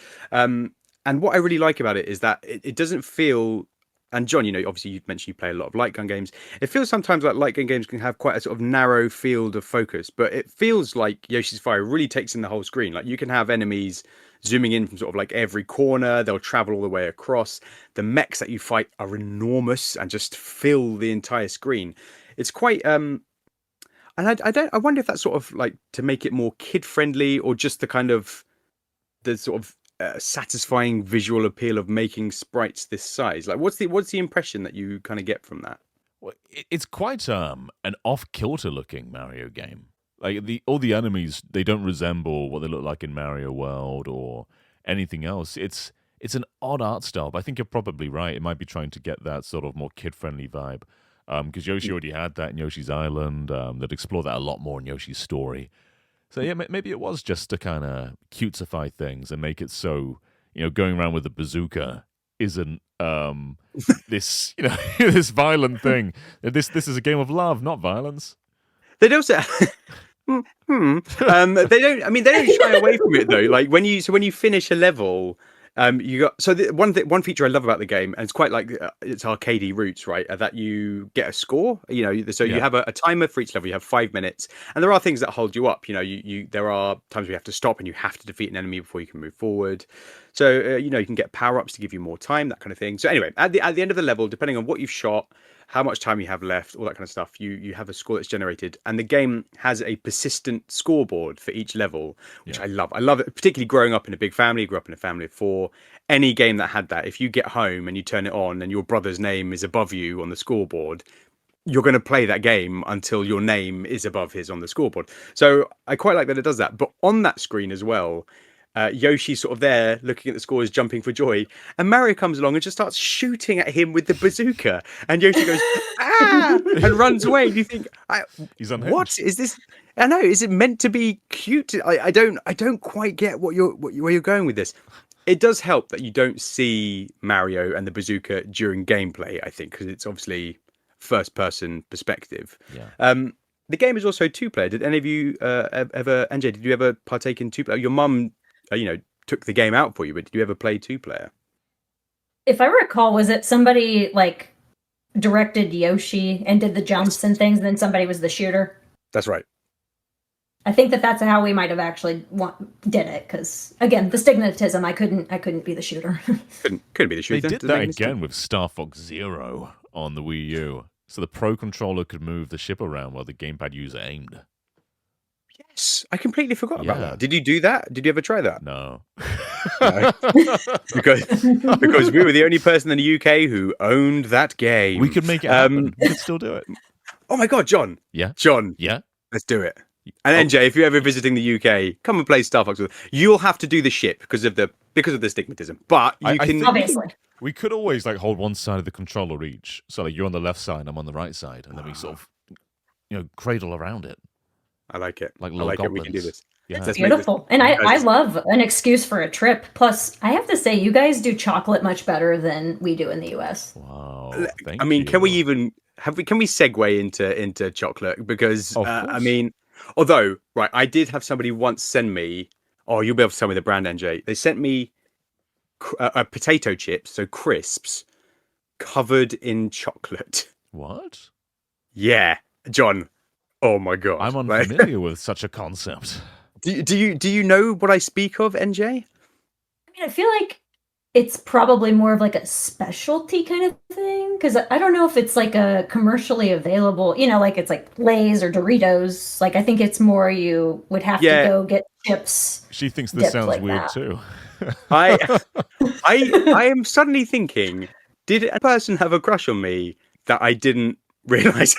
Speaker 1: And what I really like about it is that it doesn't feel. And John, obviously you mentioned you play a lot of light gun games. It feels sometimes like light gun games can have quite a sort of narrow field of focus, but it feels like Yoshi's Fire really takes in the whole screen. Like you can have enemies zooming in from sort of like every corner. They'll travel all the way across. The mechs that you fight are enormous and just fill the entire screen. It's quite and I wonder if that's sort of like to make it more kid friendly or just the sort of satisfying visual appeal of making sprites this size. Like what's the impression that you kind of get from that?
Speaker 3: Well, it's quite an off-kilter looking Mario game. Like all the enemies, they don't resemble what they look like in Mario World or anything else. It's an odd art style, but I think you're probably right. It might be trying to get that sort of more kid-friendly vibe. Because Yoshi already had that in Yoshi's Island. They'd explore that a lot more in Yoshi's Story. So yeah, maybe it was just to kind of cutesify things and make it so, going around with a bazooka isn't this, this violent thing. This is a game of love, not violence.
Speaker 1: They don't say. They don't. I mean, they don't shy away from it though. Like when you finish a level. You got one feature I love about the game, and it's quite like it's arcadey roots, right? That you get a score, you have a timer for each level. You have 5 minutes, and there are things that hold you up. There are times where you have to stop and you have to defeat an enemy before you can move forward. So you can get power ups to give you more time, that kind of thing. So anyway, at the end of the level, depending on what you've shot, how much time you have left, all that kind of stuff, you have a score that's generated, and the game has a persistent scoreboard for each level, which I love. I love it, particularly growing up in a big family. Grew up in a family of 4. Any game that had that, if you get home and you turn it on and your brother's name is above you on the scoreboard, you're going to play that game until your name is above his on the scoreboard. So I quite like that it does that. But on that screen as well, Yoshi's sort of there looking at the scores, jumping for joy, and Mario comes along and just starts shooting at him with the bazooka, and Yoshi goes ah and runs away. And you think,
Speaker 3: he's unhinged.
Speaker 1: What is this? I know, is it meant to be cute? I don't quite get where you're going with this. It does help that you don't see Mario and the bazooka during gameplay, I think, because it's obviously first person perspective. The game is also 2-player. Did any of you ever, NJ, did you ever partake in 2-player? Your mum took the game out for you, but did you ever play 2-player?
Speaker 2: If I recall, was it somebody like directed Yoshi and did the jumps and things, and then somebody was the shooter?
Speaker 1: That's right.
Speaker 2: I think that's how we might have actually did it, because again, the stigmatism, I couldn't be the shooter.
Speaker 1: couldn't be the shooter.
Speaker 3: They did that again with Star Fox Zero on the Wii U, so the Pro Controller could move the ship around while the gamepad user aimed.
Speaker 1: Yes, I completely forgot about that. Did you do that? Did you ever try that?
Speaker 3: No.
Speaker 1: No. because we were the only person in the UK who owned that game.
Speaker 3: We could make it happen. We could still do it.
Speaker 1: Oh my God, John.
Speaker 3: Yeah.
Speaker 1: John.
Speaker 3: Yeah.
Speaker 1: Let's do it. And NJ, if you're ever visiting the UK, come and play Star Fox with us. You'll have to do the ship because of the stigmatism. But you can
Speaker 2: obviously.
Speaker 3: We could always hold one side of the controller each. So you're on the left side, I'm on the right side, and then we sort of cradle around it.
Speaker 1: I like it.
Speaker 3: Like
Speaker 1: I like it. We can do this.
Speaker 2: Yeah. It's beautiful. And I love an excuse for a trip. Plus, I have to say, you guys do chocolate much better than we do in the US.
Speaker 3: Wow.
Speaker 1: I mean, can we even can we segue into chocolate? Because although, right, I did have somebody once send me, you'll be able to tell me the brand, NJ. They sent me potato chips, so crisps, covered in chocolate.
Speaker 3: What?
Speaker 1: Yeah, John. Oh my God.
Speaker 3: I'm unfamiliar with such a concept.
Speaker 1: Do you know what I speak of, NJ?
Speaker 2: I mean, I feel like it's probably more of like a specialty kind of thing, because I don't know if it's like a commercially available, like it's like Lay's or Doritos. Like I think it's more you would have to go get chips.
Speaker 3: She thinks this sounds like weird
Speaker 2: that.
Speaker 3: too.
Speaker 1: I am suddenly thinking, did a person have a crush on me that I didn't realize?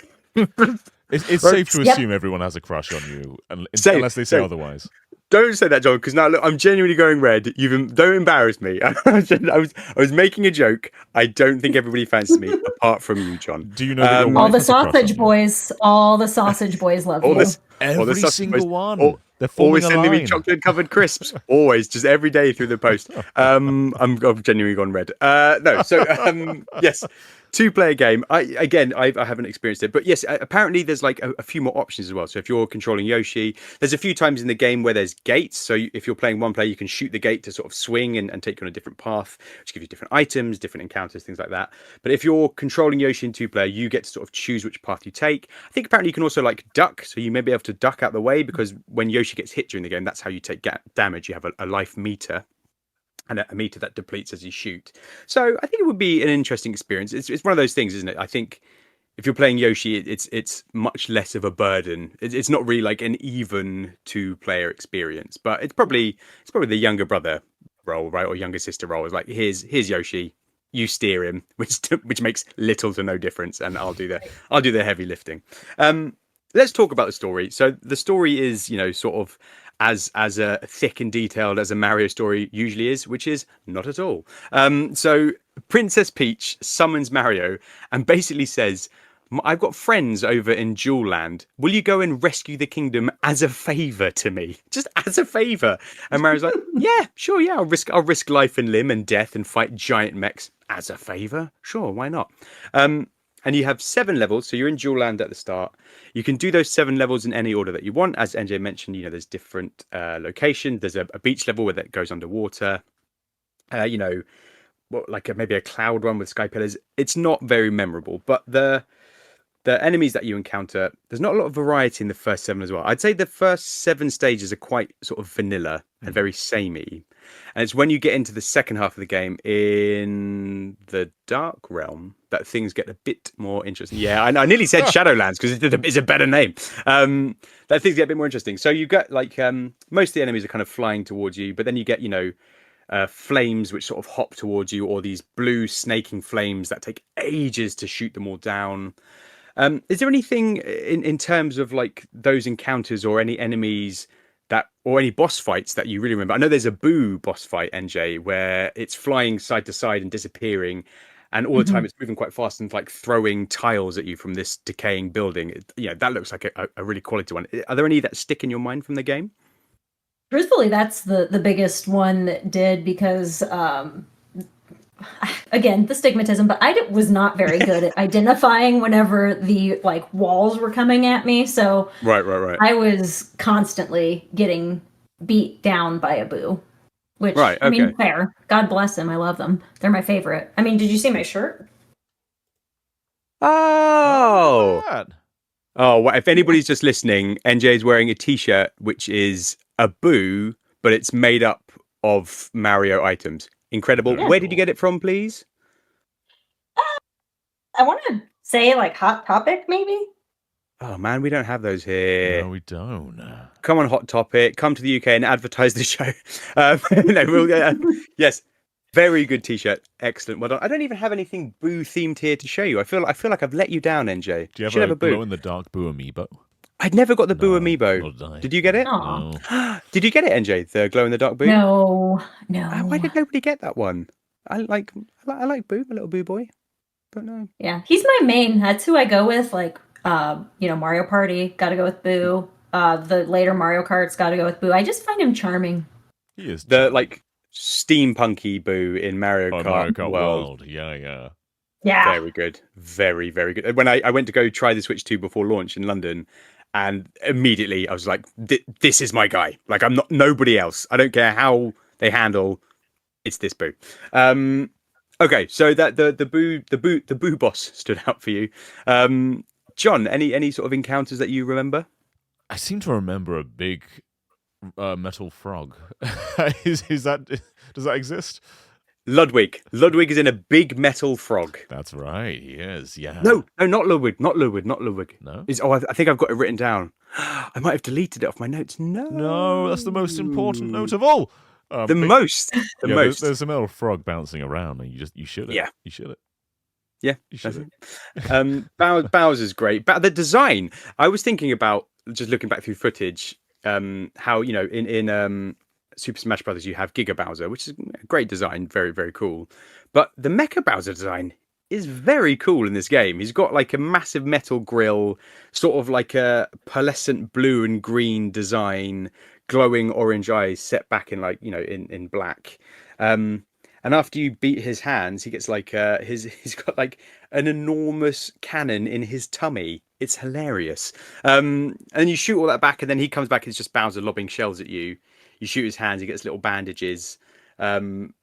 Speaker 3: It's safe to assume everyone has a crush on you, unless they say otherwise.
Speaker 1: Don't say that, John, because now look, I'm genuinely going red. Don't embarrass me. I was making a joke. I don't think everybody fancies me, apart from you, John.
Speaker 3: Do you know that your
Speaker 2: all
Speaker 3: wife
Speaker 2: the
Speaker 3: has a crush on
Speaker 2: sausage
Speaker 3: you?
Speaker 2: boys? All the sausage boys love you.
Speaker 3: Every single one. They're
Speaker 1: always
Speaker 3: forming a
Speaker 1: sending me
Speaker 3: line.
Speaker 1: chocolate-covered crisps. Always, just every day through the post. I've genuinely gone red. No, so yes. Two-player game. I haven't experienced it, but yes, apparently there's like a few more options as well. So if you're controlling Yoshi, there's a few times in the game where there's gates. So if you're playing one player, you can shoot the gate to sort of swing and take you on a different path, which gives you different items, different encounters, things like that. But if you're controlling Yoshi in two-player, you get to sort of choose which path you take. I think apparently you can also like duck, so you may be able to duck out the way because when Yoshi gets hit during the game, that's how you take damage. You have a life meter. And a meter that depletes as you shoot. So I think it would be an interesting experience. It's one of those things, isn't it? I think if you're playing Yoshi, it's much less of a burden. It's not really like an even two-player experience, but it's probably the younger brother role, right, or younger sister role. It's like here's Yoshi, you steer him, which makes little to no difference, and I'll do the heavy lifting. Let's talk about the story. So the story is, sort of as thick and detailed as a Mario story usually is, which is not at all. So Princess Peach summons Mario and basically says, I've got friends over in Jewel Land. Will you go and rescue the kingdom as a favor to me? Just as a favor. And Mario's like, yeah, sure, yeah. I'll risk life and limb and death and fight giant mechs as a favor. Sure, why not? And you have 7 levels, so you're in Jewel Land at the start. You can do those 7 levels in any order that you want. As NJ mentioned, there's different locations. There's a beach level where that goes underwater. Maybe a cloud one with sky pillars. It's not very memorable, but the enemies that you encounter, there's not a lot of variety in the first 7 as well. I'd say the first 7 stages are quite sort of vanilla and very samey. And it's when you get into the second half of the game in the Dark Realm that things get a bit more interesting. Yeah, I nearly said Shadowlands because it's a better name. That things get a bit more interesting. So you get like most of the enemies are kind of flying towards you, but then you get flames which sort of hop towards you, or these blue snaking flames that take ages to shoot them all down. Is there anything in terms of like those encounters or any enemies or any boss fights that you really remember? I know there's a Boo boss fight, NJ, where it's flying side to side and disappearing, and all the time it's moving quite fast and like throwing tiles at you from this decaying building. That looks like a really quality one. Are there any that stick in your mind from the game?
Speaker 2: Truthfully, that's the biggest one that did, because again, the stigmatism, but I was not very good at identifying whenever the like walls were coming at me. So
Speaker 1: right.
Speaker 2: I was constantly getting beat down by a Boo. Which,
Speaker 1: right, okay.
Speaker 2: I mean, fair. God bless them. I love them. They're my favorite. I mean, did you see my shirt?
Speaker 1: Oh, well, if anybody's just listening, NJ is wearing a t-shirt which is a Boo, but it's made up of Mario items. Incredible.
Speaker 2: Yeah.
Speaker 1: Where did you get it from, please?
Speaker 2: I want to say like Hot Topic, maybe?
Speaker 1: Oh, man, we don't have those here.
Speaker 3: No, we don't.
Speaker 1: Come on, Hot Topic. Come to the UK and advertise the show. Yes, very good t-shirt. Excellent. Well done. I don't even have anything Boo themed here to show you. I feel like I've let you down, NJ.
Speaker 3: Do you have a glow-in-the-dark Boo amiibo?
Speaker 1: I'd never got the Boo amiibo. Did you get it?
Speaker 3: No.
Speaker 1: Did you get it, NJ? The glow-in-the-dark Boo?
Speaker 2: No.
Speaker 1: Why did nobody get that one? I like Boo, a little Boo boy. But no.
Speaker 2: Yeah, he's my main. That's who I go with. Like, Mario Party, got to go with Boo. The later Mario Karts, got to go with Boo. I just find him charming.
Speaker 3: He is
Speaker 1: the like steampunky Boo in Mario Kart World.
Speaker 3: Yeah.
Speaker 1: Very good. Very, very good. When I went to go try the Switch 2 before launch in London, and immediately I was like, this is my guy. Like, I'm not nobody else. I don't care how they handle. It's this Boo. Okay, so that the Boo boss stood out for you. John, any sort of encounters that you remember?
Speaker 3: I seem to remember a big metal frog. Does that exist?
Speaker 1: Ludwig is in a big metal frog.
Speaker 3: That's right, he is. Yeah.
Speaker 1: No, not Ludwig. No. I think I've got it written down. I might have deleted it off my notes.
Speaker 3: No, that's the most important note of all.
Speaker 1: The most.
Speaker 3: There's a metal frog bouncing around, and you shoot it.
Speaker 1: Yeah,
Speaker 3: you shoot it.
Speaker 1: Yeah, you shoot it. Bowser's great, but the design. I was thinking about, just looking back through footage, how in Super Smash Brothers you have Giga Bowser, which is a great design, very, very cool. But the Mecha Bowser design is very cool in this game. He's got like a massive metal grill, sort of like a pearlescent blue and green design, glowing orange eyes set back in in black. And and after you beat his hands, he gets like he's got like an enormous cannon in his tummy. It's hilarious. And you shoot all that back, and then he comes back. It's just Bowser lobbing shells at you. You shoot his hands. He gets little bandages. Um,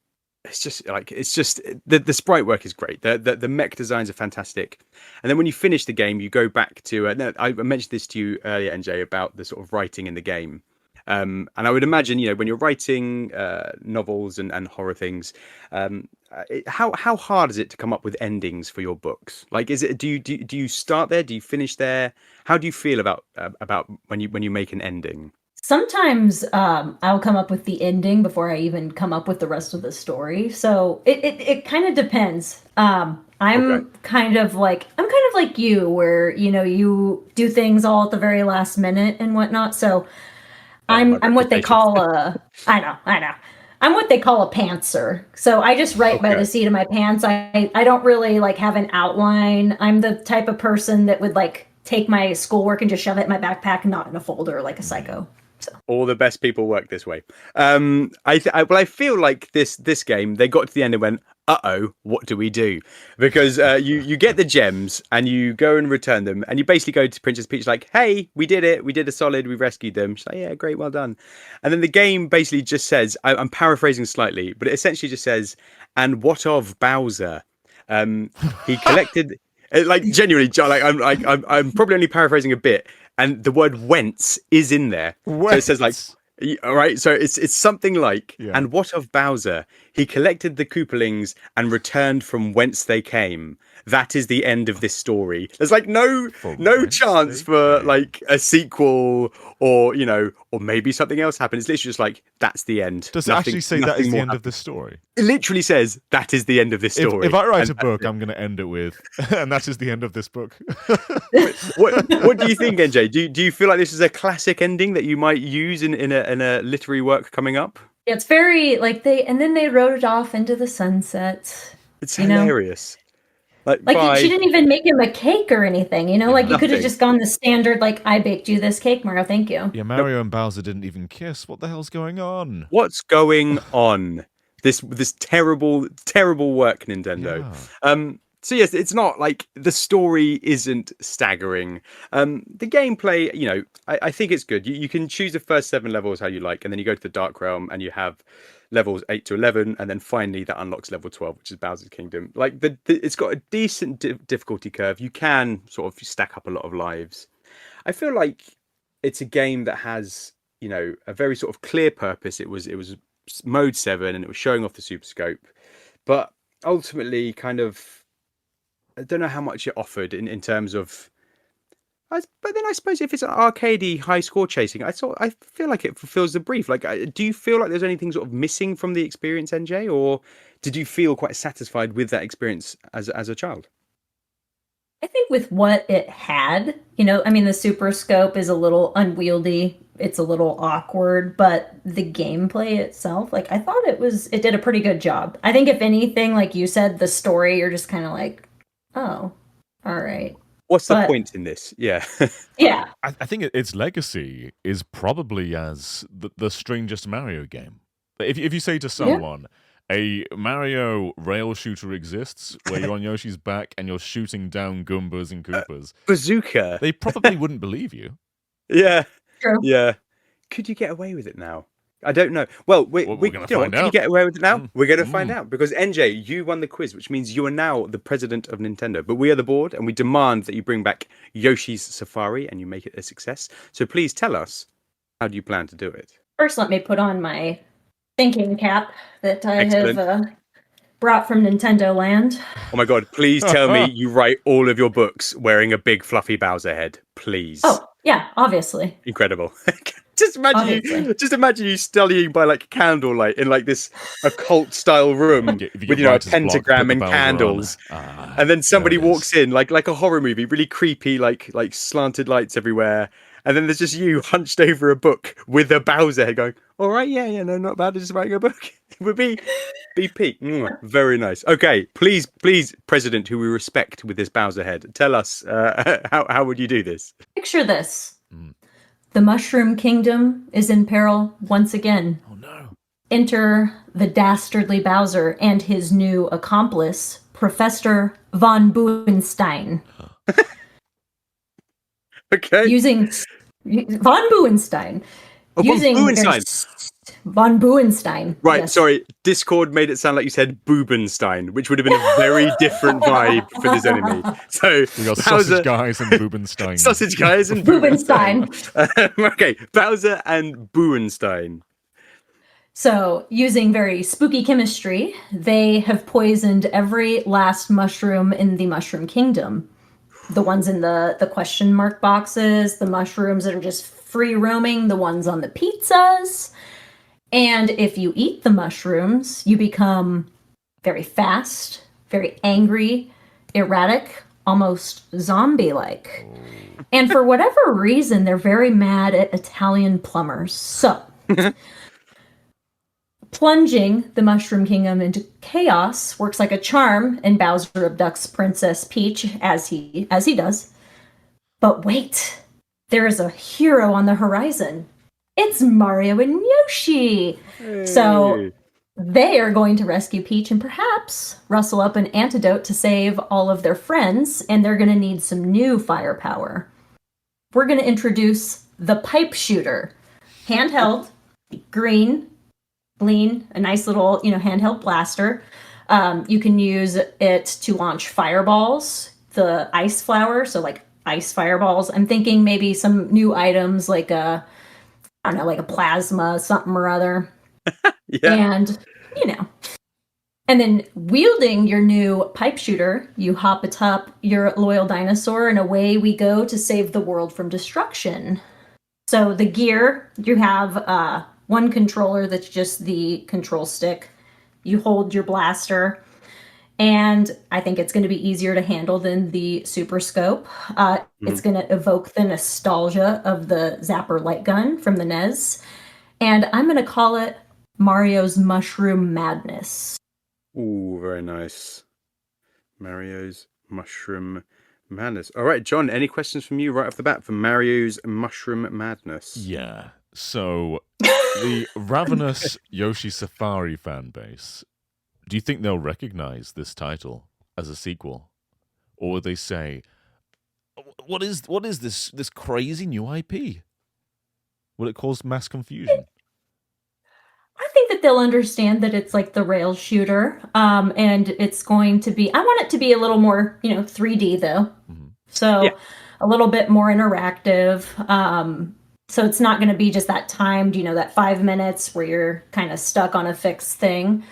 Speaker 1: it's just the sprite work is great. The mech designs are fantastic. And then when you finish the game, you go back to. No, I mentioned this to you earlier, NJ, about the sort of writing in the game. And I would imagine, when you're writing novels and horror things, how hard is it to come up with endings for your books? Like, is it do you start there? Do you finish there? How do you feel about when you make an ending?
Speaker 2: Sometimes I'll come up with the ending before I even come up with the rest of the story. So it kind of depends. I'm kind of like you, where you do things all at the very last minute and whatnot. So I'm what they call I know. I'm what they call a pantser. So I just write by the seat of my pants. I don't really like have an outline. I'm the type of person that would like take my schoolwork and just shove it in my backpack, not in a folder like a psycho. So.
Speaker 1: All the best people work this way. I feel like this game, they got to the end and went, what do we do? Because you get the gems and you go and return them, and you basically go to Princess Peach like, hey, we did it, we did a solid, we rescued them. She's like, yeah, great, well done. And then the game basically just says, I'm paraphrasing slightly, but it essentially just says, and what of Bowser? He collected. Like genuinely, like I'm probably only paraphrasing a bit, and the word "whence" is in there. So it says like, all right. So it's something like, and what of Bowser? He collected the Koopalings and returned from whence they came. That is the end of this story. There's like no chance for like a sequel or or maybe something else happened. It's literally just like, that's the end.
Speaker 3: Does it actually say that is the end of this story?
Speaker 1: It literally says that is the end of this story.
Speaker 3: If I write a book, I'm going to end it with, and that is the end of this book.
Speaker 1: What do you think, NJ? Do you feel like this is a classic ending that you might use in a literary work coming up?
Speaker 2: Yeah, it's very like then they wrote it off into the sunset.
Speaker 1: It's hilarious.
Speaker 2: She didn't even make him a cake or anything, like you could have just gone the standard, like, I baked you this cake, Mario, thank you.
Speaker 3: Yeah, Mario and Bowser didn't even kiss. What the hell's going on?
Speaker 1: What's going on? This terrible work, Nintendo. Yeah. So yes, it's not like the story isn't staggering. The gameplay, I think it's good. You can choose the first 7 levels how you like, and then you go to the Dark Realm and you have levels 8 to 11, and then finally that unlocks level 12, which is Bowser's Kingdom. Like it's got a decent difficulty curve. You can sort of stack up a lot of lives. I feel like it's a game that has, a very sort of clear purpose. It was mode 7 and it was showing off the Super Scope, but ultimately kind of, I don't know how much it offered in terms of. But then I suppose if it's an arcadey high score chasing, I feel like it fulfills the brief. Like, do you feel like there's anything sort of missing from the experience, NJ, or did you feel quite satisfied with that experience as a child?
Speaker 2: I think with what it had, the Super Scope is a little unwieldy. It's a little awkward, but the gameplay itself, like, I thought it did a pretty good job. I think if anything, like you said, the story, you're just kind of like, oh, all right.
Speaker 1: What's the point in this? Yeah.
Speaker 2: Yeah.
Speaker 3: I think its legacy is probably as the strangest Mario game. If you say to someone, a Mario rail shooter exists where you're on Yoshi's back and you're shooting down Goombas and Koopas.
Speaker 1: Bazooka.
Speaker 3: They probably wouldn't believe you.
Speaker 1: Yeah.
Speaker 2: True.
Speaker 1: Yeah. Could you get away with it now? I don't know. Well, we're going to find out. Can you get away with it now? We're going to find out, because NJ, you won the quiz, which means you are now the president of Nintendo. But we are the board, and we demand that you bring back Yoshi's Safari and you make it a success. So please tell us, how do you plan to do it?
Speaker 2: First, let me put on my thinking cap that I have brought from Nintendo Land.
Speaker 1: Oh my God! Please tell me you write all of your books wearing a big fluffy Bowser head, please.
Speaker 2: Oh yeah, obviously.
Speaker 1: Incredible. Just imagine you studying by like candlelight in like this occult style room with a pentagram and candles, and then somebody walks in like a horror movie, really creepy, like slanted lights everywhere, and then there's just you hunched over a book with a Bowser head going, all right, yeah, no, not bad, just writing a book. It would be BP. Very nice. Okay, please, President, who we respect with this Bowser head, tell us how would you do this?
Speaker 2: Picture this. The Mushroom Kingdom is in peril once again.
Speaker 3: Oh no.
Speaker 2: enter the dastardly Bowser and his new accomplice, Professor von Buenstein.
Speaker 1: Okay.
Speaker 2: Using von Buenstein.
Speaker 1: Oh,
Speaker 2: Using
Speaker 1: Buenstein.
Speaker 2: Von Buenstein.
Speaker 1: Right,
Speaker 2: yes.
Speaker 1: sorry. Discord made it sound like you said Bubenstein, which would have been a very different vibe for this enemy. So
Speaker 3: We got
Speaker 1: Bowser,
Speaker 3: sausage guys and Bubenstein.
Speaker 1: sausage guys and
Speaker 2: Bubenstein.
Speaker 1: Okay, Bowser and Buenstein.
Speaker 2: So, using very spooky chemistry, they have poisoned every last mushroom in the Mushroom Kingdom. The ones in the question mark boxes, the mushrooms that are just free roaming, the ones on the pizzas. And if you eat the mushrooms, you become very fast, very angry, erratic, almost zombie-like. And for whatever reason, they're very mad at Italian plumbers. So, plunging the Mushroom Kingdom into chaos works like a charm, and Bowser abducts Princess Peach as he does. But wait, there is a hero on the horizon. It's Mario and Yoshi.
Speaker 1: Hey.
Speaker 2: So they are going to rescue Peach and perhaps rustle up an antidote to save all of their friends, and they're going to need some new firepower. We're going to introduce the pipe shooter. Handheld, green, a nice little, handheld blaster. You can use it to launch fireballs, the ice flower, so like ice fireballs. I'm thinking maybe some new items like a plasma, something or other.
Speaker 1: Yeah.
Speaker 2: And, and then wielding your new pipe shooter, you hop atop your loyal dinosaur, and away we go to save the world from destruction. So the gear, you have one controller that's just the control stick. You hold your blaster, and I think it's going to be easier to handle than the Super Scope. It's going to evoke the nostalgia of the Zapper light gun from the NES, and I'm going to call it Mario's Mushroom Madness.
Speaker 1: Ooh, very nice. Mario's Mushroom Madness. All right, John, any questions from you right off the bat for Mario's Mushroom Madness?
Speaker 3: Yeah. So, the ravenous Yoshi Safari fan base, do you think they'll recognize this title as a sequel? Or would they say, what is this crazy new IP? Will it cause mass confusion?
Speaker 2: I think that they'll understand that it's like the rail shooter, and it's going to be, I want it to be a little more, 3D though. Mm-hmm. So a little bit more interactive. So it's not going to be just that timed, that 5 minutes where you're kind of stuck on a fixed thing.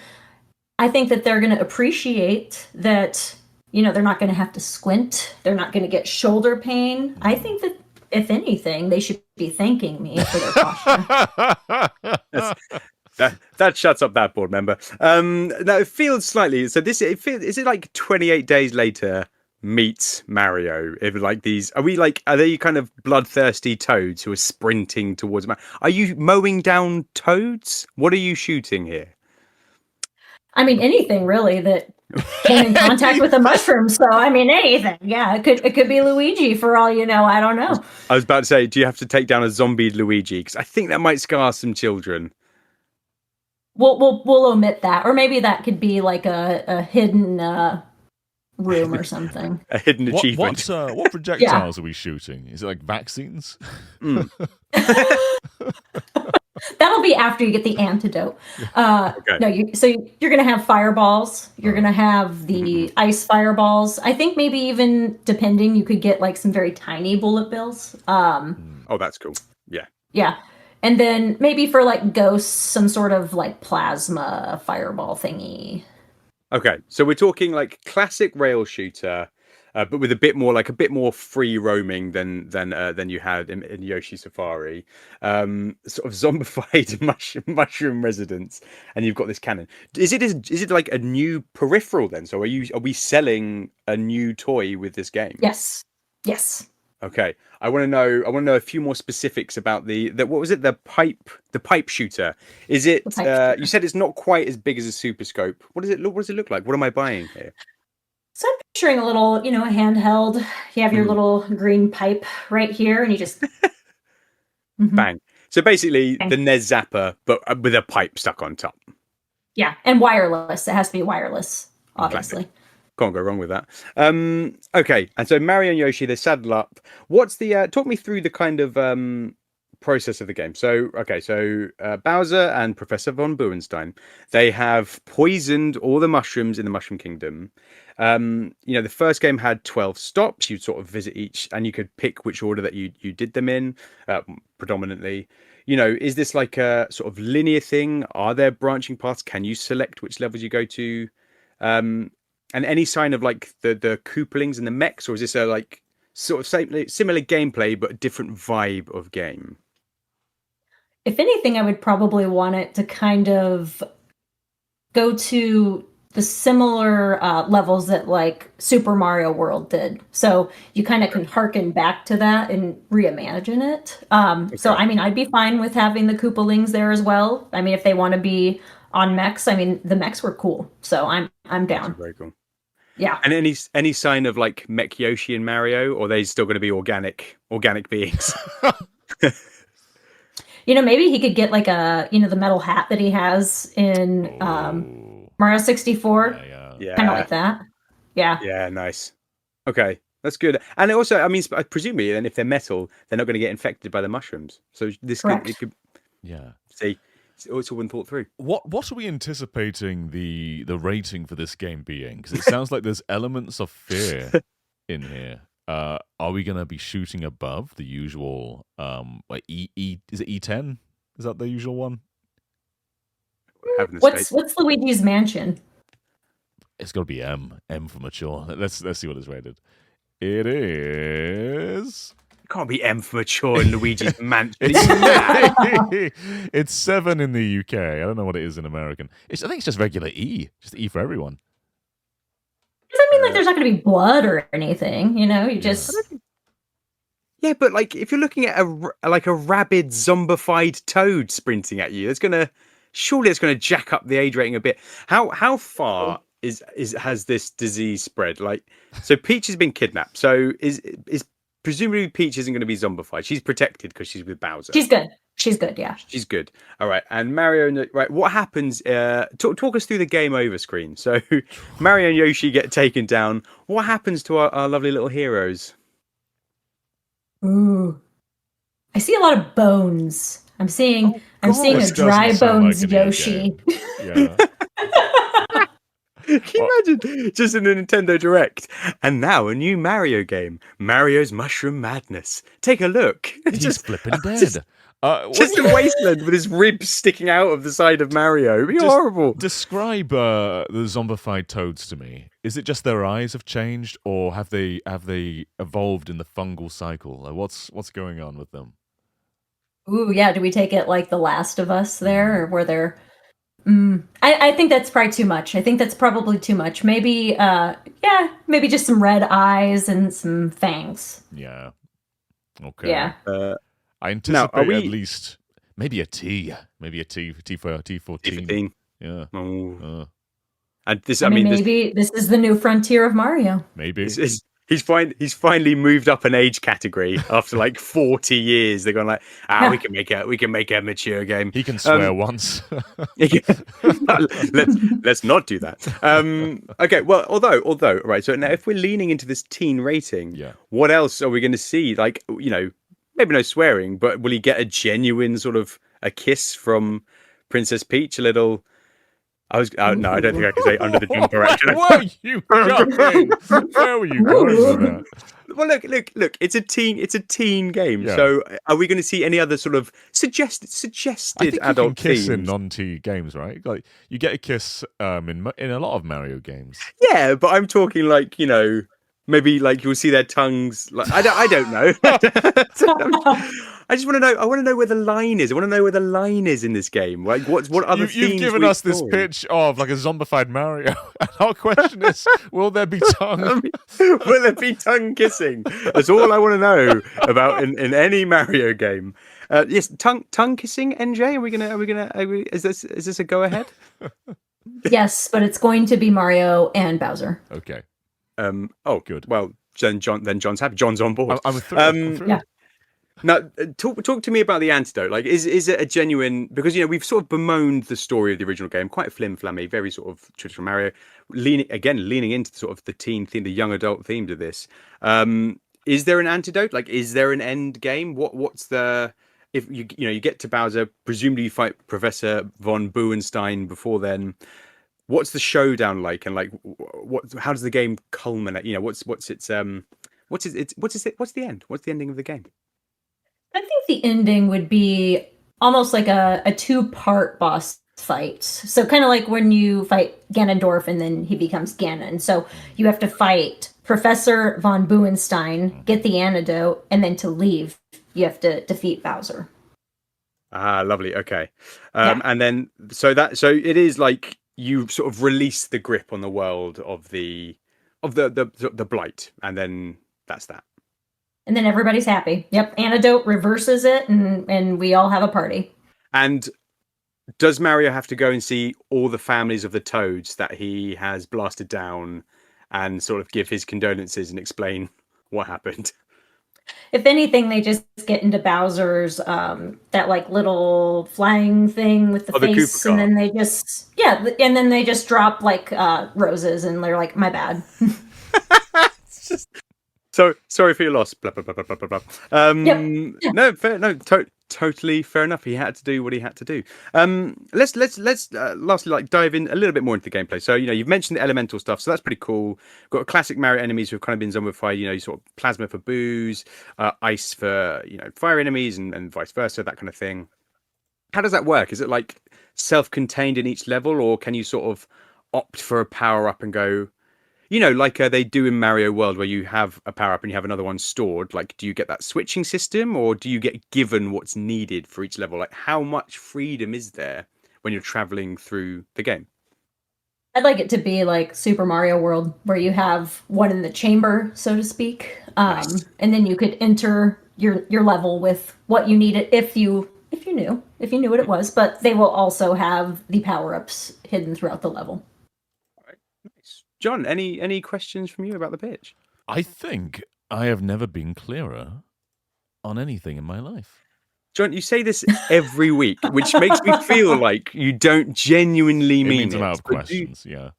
Speaker 2: I think that they're going to appreciate that, they're not going to have to squint. They're not going to get shoulder pain. I think that, if anything, they should be thanking me for their posture.
Speaker 1: That shuts up that board member. Now it feels slightly. So is it like 28 days later meets Mario? If like these, are they kind of bloodthirsty toads who are sprinting towards Mario? Are you mowing down toads? What are you shooting here?
Speaker 2: I mean, anything really that came in contact with a mushroom. So I mean, anything. Yeah, it could be Luigi for all you know. I don't know.
Speaker 1: I was about to say, do you have to take down a zombie Luigi? Because I think that might scar some children.
Speaker 2: We'll omit that, or maybe that could be like a hidden room or something.
Speaker 1: A hidden achievement.
Speaker 3: What projectiles are we shooting? Is it like vaccines?
Speaker 2: That'll be after you get the antidote. Okay. No, you're gonna have fireballs. You're gonna have the ice fireballs. I think maybe even depending, you could get like some very tiny bullet bills.
Speaker 1: Oh, that's cool. Yeah.
Speaker 2: Yeah. And then maybe for like ghosts, some sort of like plasma fireball thingy.
Speaker 1: Okay, so we're talking like classic rail shooter, but with a bit more free roaming than you had in Yoshi Safari. Sort of zombified mushroom residents, and you've got this cannon. Is it like a new peripheral then? So are we selling a new toy with this game?
Speaker 2: Yes.
Speaker 1: Okay, I want to know a few more specifics about the what was it, the pipe shooter? Is it you said it's not quite as big as a Super Scope. What does it look like? What am I buying here?
Speaker 2: So I'm picturing a little, a handheld. You have your little green pipe right here, and you just
Speaker 1: bang. So basically,
Speaker 2: Okay.
Speaker 1: the NES Zapper, but with a pipe stuck on top.
Speaker 2: Yeah, and wireless. It has to be wireless, obviously.
Speaker 1: Classic. Can't go wrong with that. Okay, and so Mario and Yoshi, they saddle up. What's the talk me through the kind of process of the game? So Bowser and Professor von Buenstein, they have poisoned all the mushrooms in the Mushroom Kingdom. The first game had 12 stops. You'd sort of visit each, and you could pick which order that you did them in, predominantly. Is this like a sort of linear thing? Are there branching paths? Can you select which levels you go to? And any sign of like the Koopalings and the mechs, or is this a like sort of similar gameplay but a different vibe of game?
Speaker 2: If anything, I would probably want it to kind of go to the similar levels that like Super Mario World did. So you kind of can harken back to that and reimagine it. So I mean, I'd be fine with having the Koopalings there as well. I mean, if they want to be on mechs, I mean, the mechs were cool, so I'm down.
Speaker 1: Very cool.
Speaker 2: Yeah.
Speaker 1: And any sign of like Mech Yoshi and Mario, or are they still going to be organic beings?
Speaker 2: Maybe he could get like the metal hat that he has in Mario 64.
Speaker 1: Yeah.
Speaker 2: Kind of like that. Yeah.
Speaker 1: Yeah, nice. Okay, that's good. And also, I mean, presumably, then if they're metal, they're not going to get infected by the mushrooms. So this could see. It's all been thought through.
Speaker 3: What are we anticipating the rating for this game being? Because it sounds like there's elements of fear in here. Are we going to be shooting above the usual? Like is it E10? Is that the usual one?
Speaker 2: What's Luigi's Mansion?
Speaker 3: It's got to be M for mature. Let's see what it's rated. It is.
Speaker 1: It can't be M for mature in Luigi's Mansion.
Speaker 3: It's 7 in the UK. I don't know what it is in American. I think it's just regular E. Just E for everyone.
Speaker 2: Does that mean like there's not going to be blood or anything? You just.
Speaker 1: Yeah, but like if you're looking at a rabid zombified toad sprinting at you, surely it's gonna jack up the age rating a bit. How far has this disease spread? Like, so Peach has been kidnapped. So is presumably Peach isn't going to be zombified. She's protected because she's with Bowser.
Speaker 2: She's good. She's good. Yeah.
Speaker 1: She's good. All right. And Mario, right? What happens? Talk us through the game over screen. So Mario and Yoshi get taken down. What happens to our lovely little heroes?
Speaker 2: Ooh, I see a lot of bones. I'm seeing a dry bones
Speaker 3: like
Speaker 2: Yoshi.
Speaker 3: Yeah.
Speaker 1: Can you imagine just in a Nintendo Direct? And now a new Mario game, Mario's Mushroom Madness. Take a look.
Speaker 3: He's just flipping dead.
Speaker 1: Just a wasteland with his ribs sticking out of the side of Mario. It'd be horrible.
Speaker 3: Describe the zombified toads to me. Is it just their eyes have changed, or have they evolved in the fungal cycle? Like what's going on with them?
Speaker 2: Ooh, yeah. Do we take it like The Last of Us there, or where they're? I think that's probably too much. I think that's probably too much. Maybe, maybe just some red eyes and some fangs.
Speaker 3: Yeah. Okay.
Speaker 2: Yeah.
Speaker 3: I anticipate at least maybe a T. Maybe a T for T14. Yeah.
Speaker 1: Oh. And this,
Speaker 2: maybe this is the new frontier of Mario.
Speaker 3: Maybe.
Speaker 1: He's finally moved up an age category after like 40 years. They're going like, we can make a mature game.
Speaker 3: He can swear once.
Speaker 1: let's not do that. Okay, well, although, right. So now, if we're leaning into this teen rating, what else are we going to see? Like, maybe no swearing, but will he get a genuine sort of a kiss from Princess Peach? A little. No, I don't think I can say under the jumper. Actually,
Speaker 3: where are you going? Where were you going with that?
Speaker 1: Well, look. It's a teen game. Yeah. So, are we going to see any other sort of suggested adult
Speaker 3: you can kiss
Speaker 1: themes?
Speaker 3: in non-T games, right? Like you get a kiss in a lot of Mario games.
Speaker 1: Yeah, but I'm talking like maybe like you'll see their tongues. Like I don't know. I just want to know. I want to know where the line is. I want to know where the line is in this game. Like what other themes
Speaker 3: you've given us this pitch of like a zombified Mario, and our question is: will there be tongue?
Speaker 1: Will there be tongue kissing? That's all I want to know about in any Mario game. Yes, tongue kissing. NJ, are we gonna? Is this a go ahead?
Speaker 2: Yes, but it's going to be Mario and Bowser.
Speaker 3: Okay.
Speaker 1: Good. Well, then John's happy. John's on board.
Speaker 3: I'm thrilled.
Speaker 2: Yeah.
Speaker 1: Now, talk to me about the antidote. Like, is it a genuine? Because we've sort of bemoaned the story of the original game, quite flim-flammy, very sort of traditional Mario, leaning into the sort of the teen theme, the young adult theme to this. Is there an antidote? Like, is there an end game? What's the if you get to Bowser? Presumably, you fight Professor von Buenstein before then. What's the showdown like? And like, how does the game culminate? What's its what's the end? What's the ending of the game?
Speaker 2: I think the ending would be almost like a two-part boss fight. So kind of like when you fight Ganondorf and then he becomes Ganon. So you have to fight Professor von Buenstein, get the antidote, and then to leave, you have to defeat Bowser.
Speaker 1: Ah, lovely. Okay. And then so it is like you sort of release the grip on the world of the blight, and then that's that.
Speaker 2: And then everybody's happy. Yep, antidote reverses it, and we all have a party.
Speaker 1: And does Mario have to go and see all the families of the Toads that he has blasted down and sort of give his condolences and explain what happened?
Speaker 2: If anything, they just get into Bowser's that like little flying thing with the face, and then they just drop like roses, and they're like, "My bad."
Speaker 1: It's just so sorry for your loss. Blah blah blah blah blah blah.
Speaker 2: Yeah.
Speaker 1: No, fair, no, totally fair enough. He had to do what he had to do. Let's lastly like dive in a little bit more into the gameplay. So you've mentioned the elemental stuff, so that's pretty cool. Got classic Mario enemies who've kind of been zombified. Sort of plasma for boos, ice for fire enemies, and vice versa, that kind of thing. How does that work? Is it like self-contained in each level, or can you sort of opt for a power up and go? Like they do in Mario World, where you have a power up and you have another one stored. Like, do you get that switching system, or do you get given what's needed for each level? Like, how much freedom is there when you're traveling through the game?
Speaker 2: I'd like it to be like Super Mario World, where you have one in the chamber, so to speak,
Speaker 1: Nice.
Speaker 2: and then you could enter your level with what you needed if you knew what it was. But they will also have the power ups hidden throughout the level.
Speaker 1: Nice. John, any questions from you about the pitch?
Speaker 3: I think I have never been clearer on anything in my life.
Speaker 1: John, you say this every week, which makes me feel like you don't genuinely mean it.
Speaker 3: It means I'm out of questions, yeah.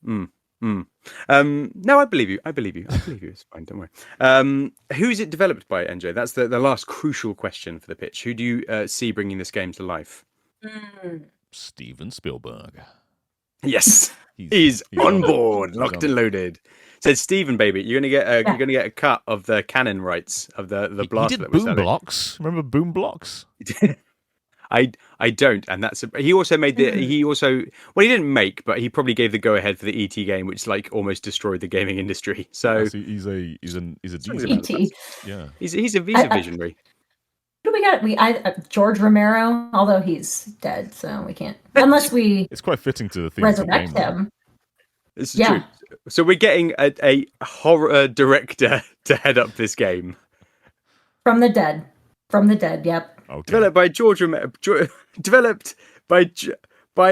Speaker 1: No, I believe you. It's fine. Don't worry. Who is it developed by, NJ? That's the last crucial question for the pitch. Who do you see bringing this game to life?
Speaker 3: Steven Spielberg.
Speaker 1: Yes, he's on board, locked and loaded. Said Steven, baby, you're gonna get a cut of the canon rights of the blast.
Speaker 3: He did
Speaker 1: that we're
Speaker 3: Boom
Speaker 1: selling.
Speaker 3: Blocks. Remember Boom Blocks?
Speaker 1: I don't, and he also made he didn't make, but he probably gave the go ahead for the ET game, which like almost destroyed the gaming industry. So
Speaker 3: he's a
Speaker 2: ET.
Speaker 3: Yeah,
Speaker 1: he's a visionary.
Speaker 2: Who do we got? George Romero, although he's dead, so we can't unless we.
Speaker 3: It's quite fitting to the theme of the
Speaker 2: resurrect
Speaker 3: game,
Speaker 2: him.
Speaker 1: This is true. So we're getting a horror director to head up this game.
Speaker 2: From the dead. Yep.
Speaker 3: Okay.
Speaker 1: Developed by George Romero. Developed by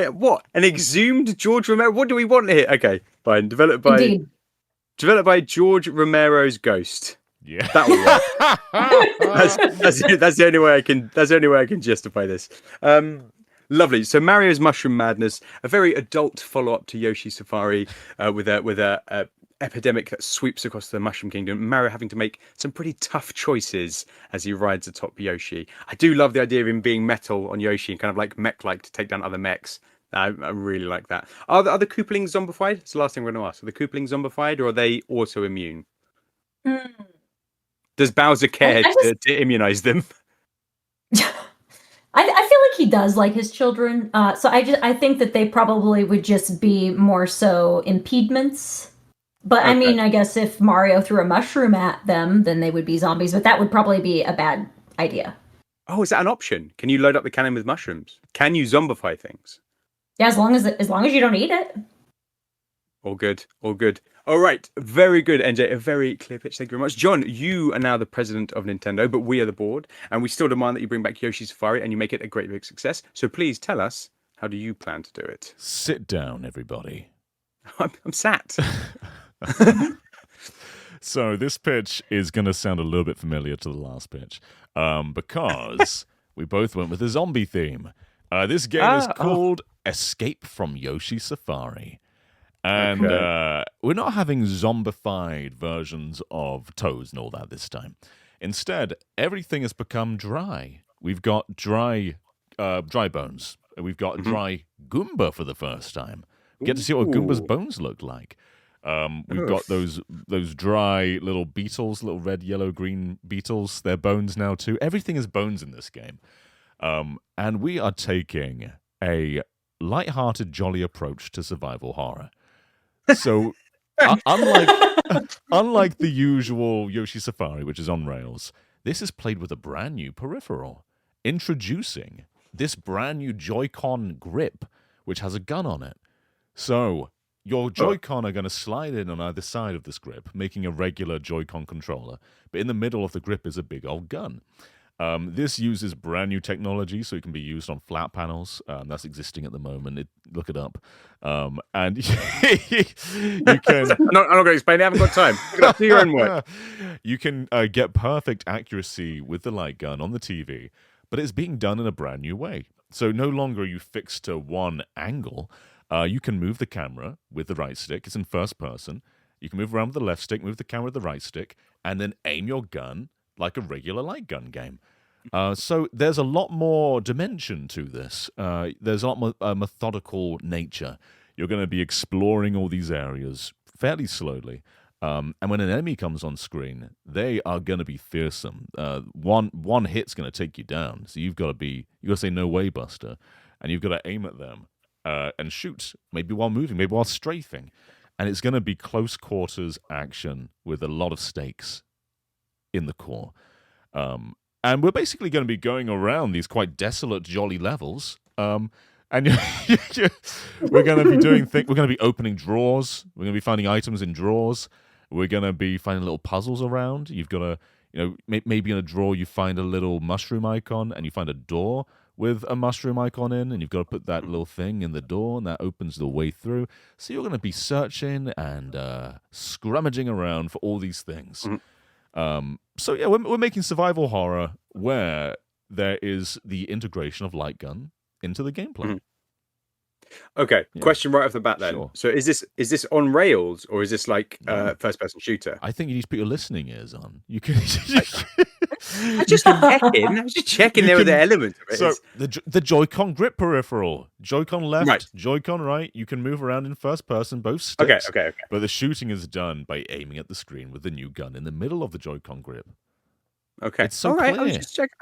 Speaker 1: what? An exhumed George Romero? What do we want here? Okay, fine. Developed by George Romero's ghost.
Speaker 3: Yeah,
Speaker 1: that will work. That's the only way I can. That's the only way I can justify this. Lovely. So Mario's Mushroom Madness, a very adult follow-up to Yoshi Safari, with a epidemic that sweeps across the Mushroom Kingdom. Mario having to make some pretty tough choices as he rides atop Yoshi. I do love the idea of him being metal on Yoshi and kind of like mech-like to take down other mechs. I really like that. Are the Koopalings zombified? It's the last thing we're going to ask. Are the Koopalings zombified, or are they also immune? Does Bowser care to immunize them?
Speaker 2: I feel like he does like his children. So I think that they probably would just be more so impediments. But okay. I mean, I guess if Mario threw a mushroom at them, then they would be zombies. But that would probably be a bad idea.
Speaker 1: Oh, is that an option? Can you load up the cannon with mushrooms? Can you zombify things?
Speaker 2: Yeah, as long as you don't eat it.
Speaker 1: All good. All right, very good, NJ. A very clear pitch. Thank you very much, John. You are now the president of Nintendo, but we are the board, and we still demand that you bring back Yoshi Safari and you make it a great big success. So please tell us, how do you plan to do it?
Speaker 3: Sit down, everybody.
Speaker 1: I'm sat.
Speaker 3: So this pitch is going to sound a little bit familiar to the last pitch, because we both went with the zombie theme. This game is called Escape from Yoshi Safari. And we're not having zombified versions of Toads and all that this time. Instead, everything has become dry. We've got dry bones. We've got dry Goomba for the first time. We get to see what Goomba's bones look like. We've got those dry little beetles, little red, yellow, green beetles. They're bones now too. Everything is bones in this game. And we are taking a light-hearted, jolly approach to survival horror. So, unlike the usual Yoshi Safari, which is on rails, this is played with a brand new peripheral. Introducing this brand new Joy-Con grip, which has a gun on it. So, your Joy-Con are going to slide in on either side of this grip, making a regular Joy-Con controller. But in the middle of the grip is a big old gun. This uses brand new technology, so it can be used on flat panels. That's existing at the moment. Look it up. And you can...
Speaker 1: I'm not going to explain it. I haven't got time. Look it up. Do your own work.
Speaker 3: You can get perfect accuracy with the light gun on the TV, but it's being done in a brand new way. So no longer are you fixed to one angle. You can move the camera with the right stick. It's in first person. You can move around with the left stick, move the camera with the right stick, and then aim your gun like a regular light gun game. So there's a lot more dimension to this. There's a lot more methodical nature. You're going to be exploring all these areas fairly slowly. And when an enemy comes on screen, they are going to be fearsome. One hit's going to take you down. So you've got to say no way, Buster, and you've got to aim at them and shoot. Maybe while moving, maybe while strafing, and it's going to be close quarters action with a lot of stakes in the core. And we're basically going to be going around these quite desolate, jolly levels. And we're going to be doing things. We're going to be opening drawers. We're going to be finding items in drawers. We're going to be finding little puzzles around. You've got to, maybe in a drawer you find a little mushroom icon, and you find a door with a mushroom icon in, and you've got to put that little thing in the door, and that opens the way through. So you're going to be searching and scrummaging around for all these things. So yeah, we're making survival horror where there is the integration of light gun into the gameplay.
Speaker 1: Okay, question right off the bat then.
Speaker 3: Sure.
Speaker 1: So is this on rails, or is this like first person shooter?
Speaker 3: I think you need to put your listening ears on. You can.
Speaker 1: I was just checking there were the elements of it.
Speaker 3: So the Joy-Con grip peripheral, Joy-Con left,
Speaker 1: right.
Speaker 3: Joy-Con right. You can move around in first person, both sticks.
Speaker 1: Okay.
Speaker 3: But the shooting is done by aiming at the screen with the new gun in the middle of the Joy-Con grip.
Speaker 1: Okay,
Speaker 3: it's so
Speaker 1: all right.
Speaker 3: clear.
Speaker 1: I was just checking.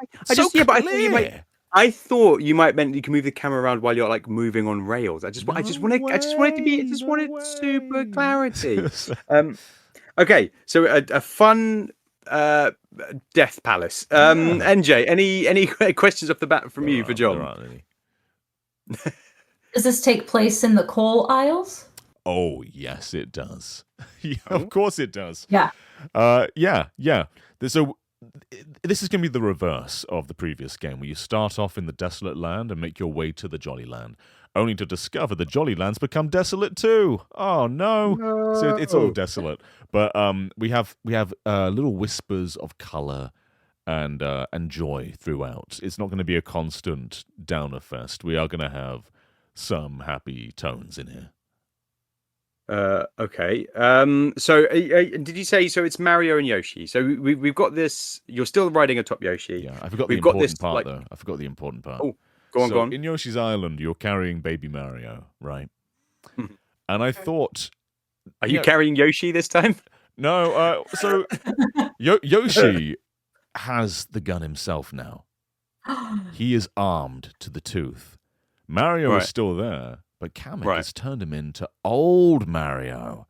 Speaker 3: I
Speaker 1: thought you might meant you can move the camera around while you're like moving on rails. I just wanted super clarity. Okay, so a fun Death Palace. NJ, any questions off the bat from you for John?
Speaker 3: There aren't any.
Speaker 2: Does this take place in the coal aisles?
Speaker 3: Oh yes, it does. Of course it does.
Speaker 2: Yeah.
Speaker 3: Yeah. So this is going to be the reverse of the previous game, where you start off in the desolate land and make your way to the Jolly Land, only to discover the Jolly Land's become desolate too. Oh no! So it's all desolate, but we have little whispers of color and joy throughout. It's not going to be a constant downer fest. We are going to have some happy tones in here.
Speaker 1: Okay. So did you say so? It's Mario and Yoshi. So we've got this. You're still riding atop Yoshi.
Speaker 3: Yeah, I forgot the
Speaker 1: We've got
Speaker 3: important
Speaker 1: this,
Speaker 3: part
Speaker 1: like...
Speaker 3: though. I forgot the important part.
Speaker 1: Oh, go on.
Speaker 3: In Yoshi's Island, you're carrying baby Mario, right? And I thought,
Speaker 1: are you carrying Yoshi this time?
Speaker 3: No. So Yoshi has the gun himself now. He is armed to the tooth. Mario is still there. But Kamek has turned him into old Mario.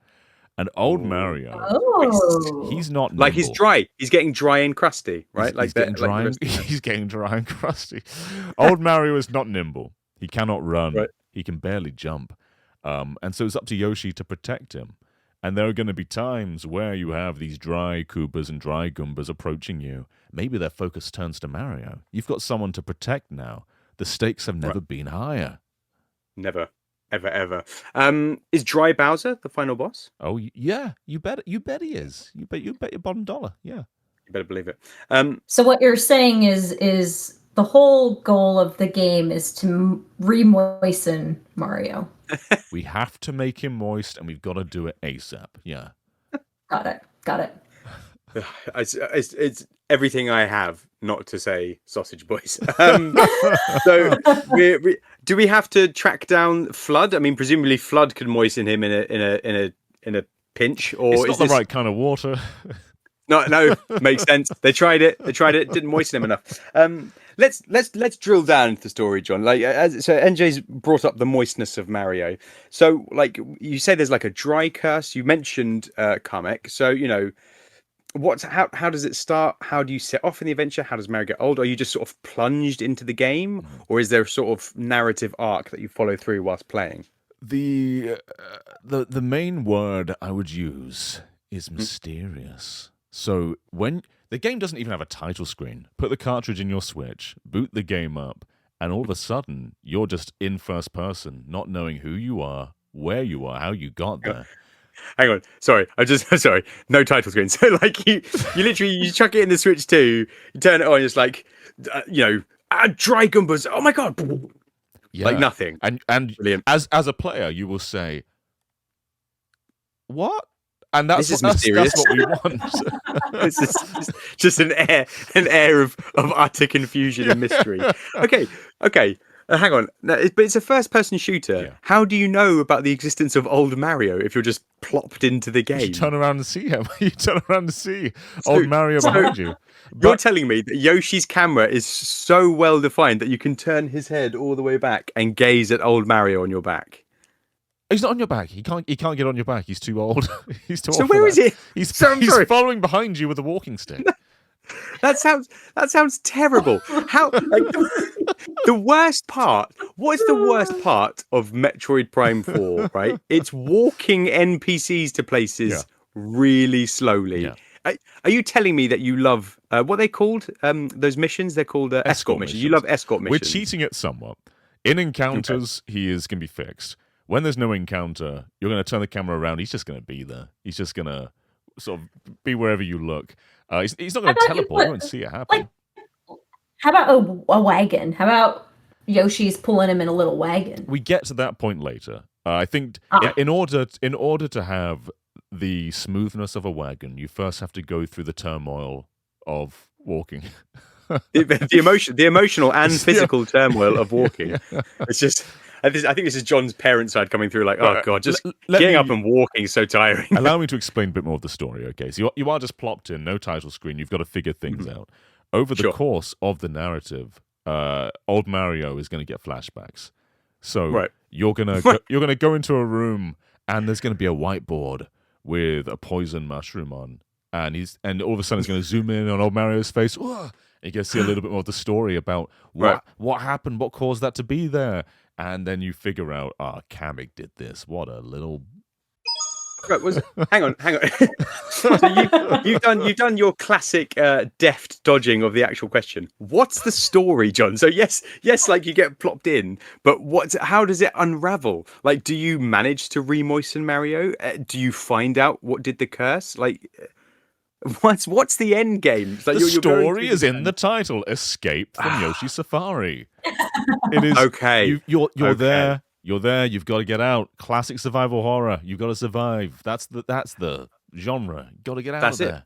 Speaker 3: And old Mario, he's not nimble.
Speaker 1: Like he's dry. He's getting dry and crusty, right?
Speaker 3: He's getting dry and crusty. Old Mario is not nimble. He cannot run. Right. He can barely jump. And so it's up to Yoshi to protect him. And there are going to be times where you have these dry Koopas and dry Goombas approaching you. Maybe their focus turns to Mario. You've got someone to protect now. The stakes have never been higher.
Speaker 1: Never. ever. Is Dry Bowser the final boss?
Speaker 3: Oh yeah, you bet he is. You bet your bottom dollar. Yeah.
Speaker 1: You better believe it.
Speaker 2: So what you're saying is the whole goal of the game is to re-moisten Mario.
Speaker 3: We have to make him moist, and we've got to do it ASAP. Yeah.
Speaker 2: Got it.
Speaker 1: It's everything I have not to say sausage boys. So do we have to track down Flood? I mean, presumably Flood could moisten him in a pinch, or
Speaker 3: It's
Speaker 1: is
Speaker 3: not
Speaker 1: this...
Speaker 3: the right kind of water.
Speaker 1: No, makes sense. They tried it. Didn't moisten him enough. Let's drill down into the story, John. So NJ's brought up the moistness of Mario. So, like, you say there's like a dry curse. You mentioned Kamek. So, how does it start? How do you set off in the adventure? How does Mario get old? Are you just sort of plunged into the game, or is there a sort of narrative arc that you follow through whilst playing?
Speaker 3: The main word I would use is mysterious. So when the game doesn't even have a title screen, put the cartridge in your Switch, boot the game up, and all of a sudden you're just in first person, not knowing who you are, where you are, how you got there.
Speaker 1: Hang on, sorry, sorry, no title screen. So like you literally you chuck it in the Switch 2, you turn it on, it's like dry Goombas. Oh my god,
Speaker 3: Yeah.
Speaker 1: like nothing.
Speaker 3: And
Speaker 1: Brilliant.
Speaker 3: as a player, you will say, "What?" And that's
Speaker 1: This is
Speaker 3: that's what we want.
Speaker 1: It's just an air of utter confusion and mystery. Okay. Hang on, but it's a first-person shooter.
Speaker 3: Yeah.
Speaker 1: How do you know about the existence of old Mario if you're just plopped into the game?
Speaker 3: You turn around and see him. You turn around and see old Mario behind you.
Speaker 1: You're telling me that Yoshi's camera is so well defined that you can turn his head all the way back and gaze at old Mario on your back.
Speaker 3: He's not on your back. He can't get on your back. He's too old. He's too old.
Speaker 1: So where is he?
Speaker 3: He's
Speaker 1: sorry.
Speaker 3: following behind you with a walking stick.
Speaker 1: That sounds terrible. How the worst part? What is the worst part of Metroid Prime 4? Right, it's walking NPCs to places really slowly.
Speaker 3: Yeah.
Speaker 1: Are you telling me that you love what are they called? Those missions? They're called escort missions. You love escort missions.
Speaker 3: We're cheating it somewhat. In encounters, he is going to be fixed. When there's no encounter, you're going to turn the camera around. He's just going to be there. He's just going to sort of be wherever you look. He's not going to teleport. You won't see it happen.
Speaker 2: Like, how about a wagon? How about Yoshi's pulling him in a little wagon?
Speaker 3: We get to that point later. I think in order to have the smoothness of a wagon, you first have to go through the turmoil of walking.
Speaker 1: the emotional and physical turmoil of walking. It's just. I think this is John's parents' side coming through. Like, oh god, just getting up and walking is so tiring.
Speaker 3: Allow me to explain a bit more of the story. Okay, so you are just plopped in, no title screen. You've got to figure things out over the course of the narrative. Old Mario is going to get flashbacks. So you're gonna go into a room and there's going to be a whiteboard with a poison mushroom on, and all of a sudden it's going to zoom in on old Mario's face. And you can see a little bit more of the story about what happened, what caused that to be there. And then you figure out, Kamek did this. What a little...
Speaker 1: Right, hang on. So you've done your classic deft dodging of the actual question. What's the story, John? So yes, like you get plopped in, but how does it unravel? Like, do you manage to re-moisten Mario? Do you find out what did the curse? Like, what's the end game? Like,
Speaker 3: the story is in the title: Escape from Yoshi Safari. It is
Speaker 1: okay.
Speaker 3: You're there. You're there. You've got to get out. Classic survival horror. You've got to survive. That's the genre. You've got to get out of there.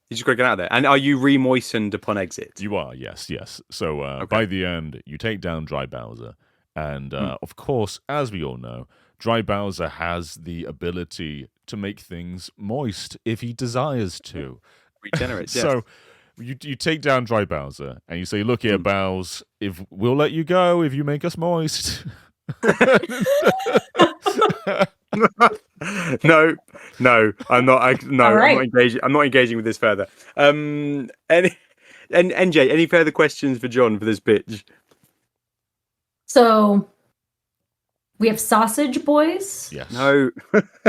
Speaker 1: You just got to get out of there. And are you re-moistened upon exit?
Speaker 3: You are. Yes. So by the end, you take down Dry Bowser, and of course, as we all know, Dry Bowser has the ability to make things moist if he desires to.
Speaker 1: Regenerate. Yes.
Speaker 3: So. You take down Dry Bowser and you say, "Look here, Bows, if we'll let you go if you make us moist."
Speaker 1: No, I'm not.
Speaker 2: Right.
Speaker 1: I'm not engaging. I'm not engaging with this further. And NJ, any further questions for John for this pitch?
Speaker 2: So we have sausage boys.
Speaker 3: Yes.
Speaker 1: No.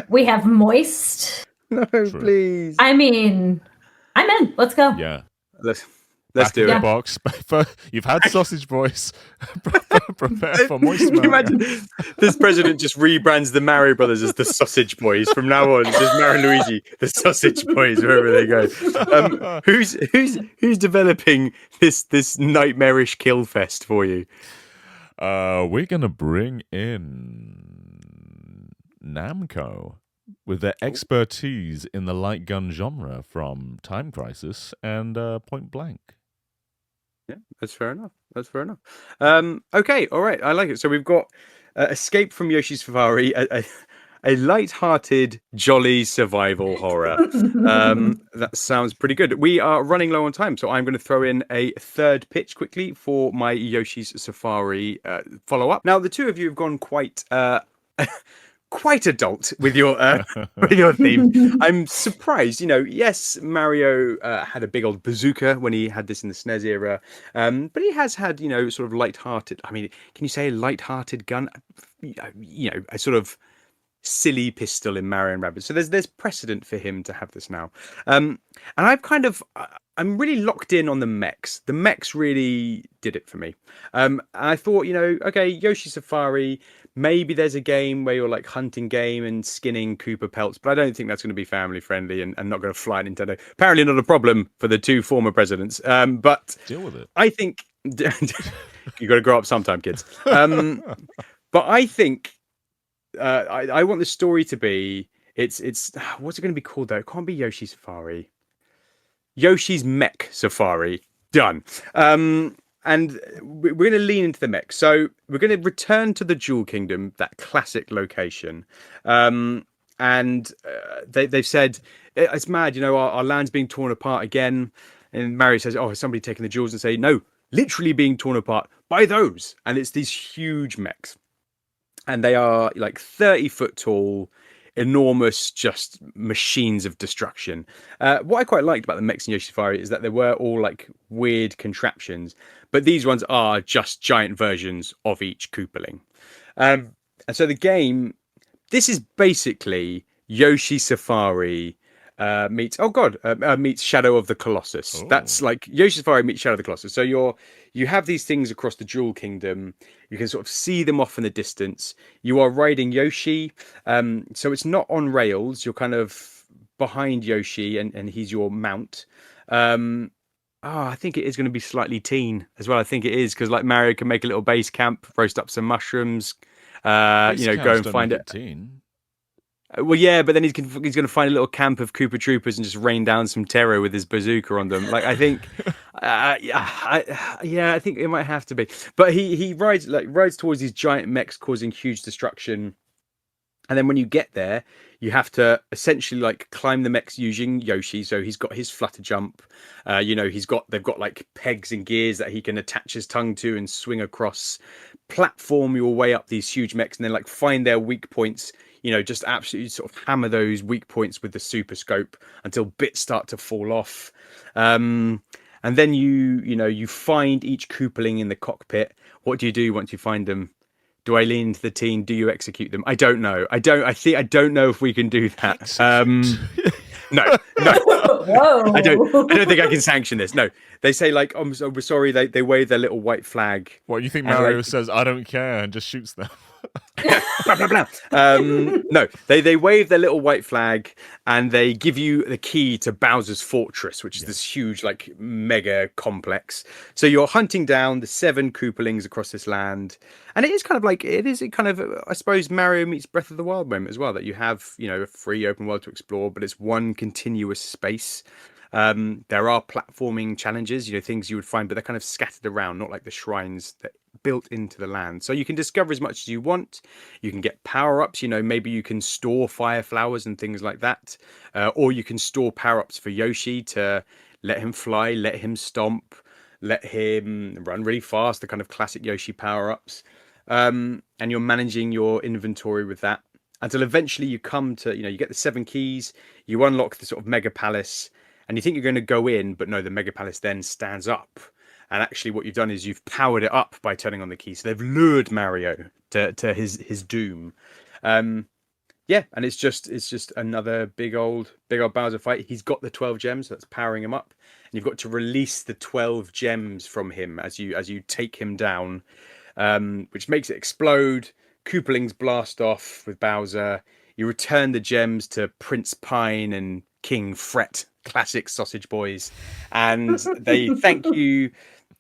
Speaker 2: We have moist.
Speaker 1: No,
Speaker 3: True.
Speaker 1: please.
Speaker 2: I mean, I'm in. Let's go.
Speaker 3: Yeah.
Speaker 1: Let's
Speaker 3: Back in
Speaker 1: do
Speaker 3: the
Speaker 1: it.
Speaker 3: box. You've had sausage boys. Prepare for moist
Speaker 1: Can you
Speaker 3: Mario.
Speaker 1: imagine this president just rebrands the Mario Brothers as the Sausage Boys from now on? It's just Mario and Luigi, the Sausage Boys, wherever they go. Who's developing this nightmarish kill fest for you?
Speaker 3: We're gonna bring in Namco with their expertise in the light gun genre from Time Crisis and Point Blank.
Speaker 1: Yeah, that's fair enough. That's fair enough. Okay, all right. I like it. So we've got Escape from Yoshi's Safari, a light-hearted, jolly survival horror. That sounds pretty good. We are running low on time, so I'm going to throw in a third pitch quickly for my Yoshi's Safari follow-up. Now, the two of you have gone quite quite adult with your with your theme. I'm surprised. Yes, Mario had a big old bazooka when he had this in the SNES era, but he has had sort of light-hearted. I mean, can you say a light-hearted gun? A sort of silly pistol in Mario and Rabbids. So there's precedent for him to have this now. And I'm really locked in on the mechs. The mechs really did it for me. I thought, okay, Yoshi Safari, maybe there's a game where you're like hunting game and skinning Koopa pelts, but I don't think that's going to be family friendly and not going to fly at Nintendo. Apparently not a problem for the two former presidents. But
Speaker 3: deal with it.
Speaker 1: I think you got to grow up sometime, kids. But I think I want the story to be it's what's it going to be called though? It can't be Yoshi Safari. Yoshi's Mech Safari. Done. And we're going to lean into the mech. So we're going to return to the Jewel Kingdom, that classic location. And they've said it's mad. Our land's being torn apart again. And Mario says, "Oh, has somebody taken the jewels?" And say, "No, literally being torn apart by those." And it's these huge mechs. And they are like 30-foot tall, enormous, just machines of destruction. What I quite liked about the mechs in Yoshi Safari is that they were all like weird contraptions, but these ones are just giant versions of each Koopaling. And so the game, this is basically Yoshi Safari meets meets Shadow of the Colossus.
Speaker 3: Oh.
Speaker 1: That's like Yoshi Safari meets Shadow of the Colossus. So you have these things across the Jewel Kingdom. You can sort of see them off in the distance. You are riding Yoshi, so it's not on rails. You're kind of behind Yoshi, and he's your mount. I think it is going to be slightly teen as well. I think it is because like Mario can make a little base camp, roast up some mushrooms, go and find it.
Speaker 3: Teen.
Speaker 1: Well, yeah, but then he's going to find a little camp of Koopa Troopers and just rain down some terror with his bazooka on them. Like I think, I think it might have to be. But he rides towards these giant mechs, causing huge destruction. And then when you get there, you have to essentially like climb the mechs using Yoshi. So he's got his flutter jump. They've got like pegs and gears that he can attach his tongue to and swing across. Platform your way up these huge mechs and then like find their weak points. Just absolutely sort of hammer those weak points with the super scope until bits start to fall off. And then you find each Koopaling in the cockpit. What do you do once you find them? Do I lean into the teen? Do you execute them? I don't know. I don't know if we can do that. No.
Speaker 2: Whoa.
Speaker 1: I don't think I can sanction this. No. They say like, we're sorry. They wave their little white flag.
Speaker 3: What, you think Mario says, "I don't care," and just shoots them?
Speaker 1: Blah, blah, blah. No, they wave their little white flag and they give you the key to Bowser's Fortress, which is this huge, like, mega complex. So you're hunting down the 7 Koopalings across this land. And it is kind of, I suppose, Mario meets Breath of the Wild moment as well, that you have, a free open world to explore, but it's one continuous space. There are platforming challenges, things you would find, but they're kind of scattered around, not like the shrines that built into the land. So you can discover as much as you want. You can get power-ups, maybe you can store fire flowers and things like that. Or you can store power-ups for Yoshi to let him fly, let him stomp, let him run really fast, the kind of classic Yoshi power-ups. And you're managing your inventory with that until eventually you come to, you get the 7 keys, you unlock the sort of mega palace, and you think you're going to go in, but no, the mega palace then stands up. And actually what you've done is you've powered it up by turning on the key. So they've lured Mario to his doom. Yeah, and it's just another big old Bowser fight. He's got the 12 gems, so that's powering him up, and you've got to release the 12 gems from him as you take him down, which makes it explode. Koopalings blast off with Bowser. You return the gems to Prince Pine and King Fret, classic sausage boys, and they thank you.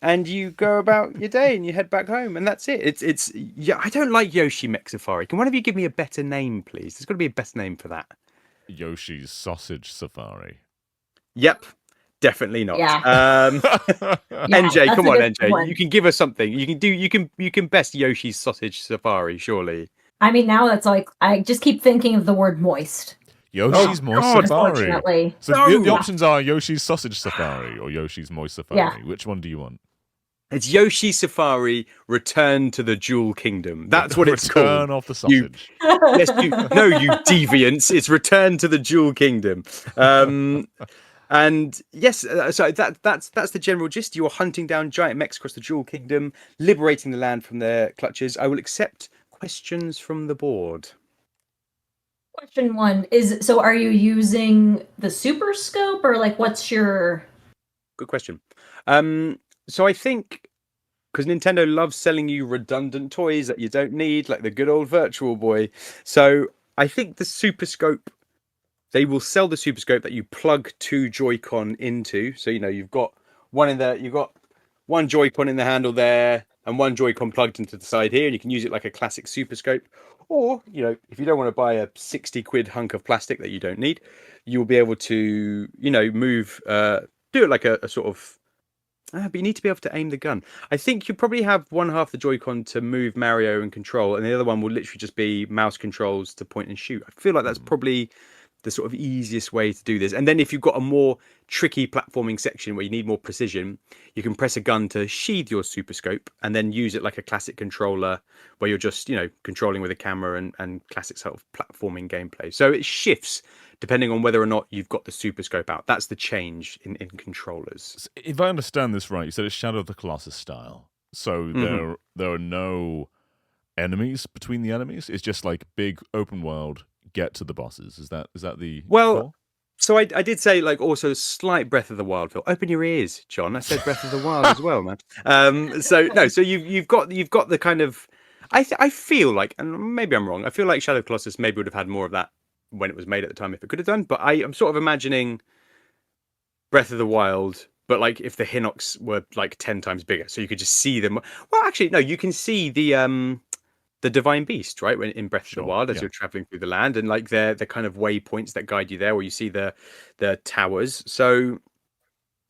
Speaker 1: And you go about your day and you head back home, and that's it. It's yeah. I don't like Yoshi Mech Safari. Can one of you give me a better name, please? There's got to be a better name for that.
Speaker 3: Yoshi's Sausage Safari.
Speaker 1: Yep, definitely not.
Speaker 2: Yeah.
Speaker 1: NJ,
Speaker 2: that's
Speaker 1: come
Speaker 2: a
Speaker 1: on,
Speaker 2: good
Speaker 1: NJ.
Speaker 2: one.
Speaker 1: You can give us something. You can best Yoshi's Sausage Safari, surely.
Speaker 2: I mean, now that's like I just keep thinking of the word moist.
Speaker 3: Yoshi's Moist
Speaker 1: God,
Speaker 3: Safari.
Speaker 2: Unfortunately.
Speaker 3: So
Speaker 1: No.
Speaker 3: the options are Yoshi's Sausage Safari or Yoshi's Moist Safari.
Speaker 2: Yeah.
Speaker 3: Which one do you want?
Speaker 1: It's Yoshi Safari Return to the Jewel Kingdom. That's what it's called.
Speaker 3: Return of the Sausage.
Speaker 1: Yes, you deviants. It's Return to the Jewel Kingdom. And yes, so that's the general gist. You are hunting down giant mechs across the Jewel Kingdom, liberating the land from their clutches. I will accept questions from the board.
Speaker 2: Question 1 is: so are you using the Super Scope, or like what's your?
Speaker 1: Good question. So I think because Nintendo loves selling you redundant toys that you don't need, like the good old Virtual Boy. So I think the Super Scope, they will sell the Super Scope that you plug 2 Joy-Con into. So you've got one Joy-Con in the handle there, and one Joy-Con plugged into the side here, and you can use it like a classic Super Scope. Or if you don't want to buy a 60 quid hunk of plastic that you don't need, you'll be able to move, do it like a sort of. But you need to be able to aim the gun. I think you probably have one half the Joy-Con to move Mario and control, and the other one will literally just be mouse controls to point and shoot. I feel like that's probably the sort of easiest way to do this. And then if you've got a more tricky platforming section where you need more precision, you can press a gun to sheath your Super Scope and then use it like a classic controller where you're just, controlling with a camera and classic sort of platforming gameplay. So it shifts depending on whether or not you've got the Super Scope out. That's the change in controllers.
Speaker 3: If I understand this right, you said it's Shadow of the Colossus style. So there are no enemies between the enemies. It's just like big open world, get to the bosses. Is that the goal?
Speaker 1: So I did say like also slight Breath of the Wild feel. Open your ears, John. I said Breath of the Wild as well, man. So you've got the kind of I feel like, and maybe I'm wrong, I feel like Shadow of the Colossus maybe would have had more of that when it was made at the time if it could have done, but I'm sort of imagining Breath of the Wild, but like if the Hinox were like 10 times bigger, so you could just see them. Well, actually, no, you can see the Divine Beast, right? When in Breath of the Wild, as you're traveling through the land, and like the kind of waypoints that guide you there, where you see the towers. So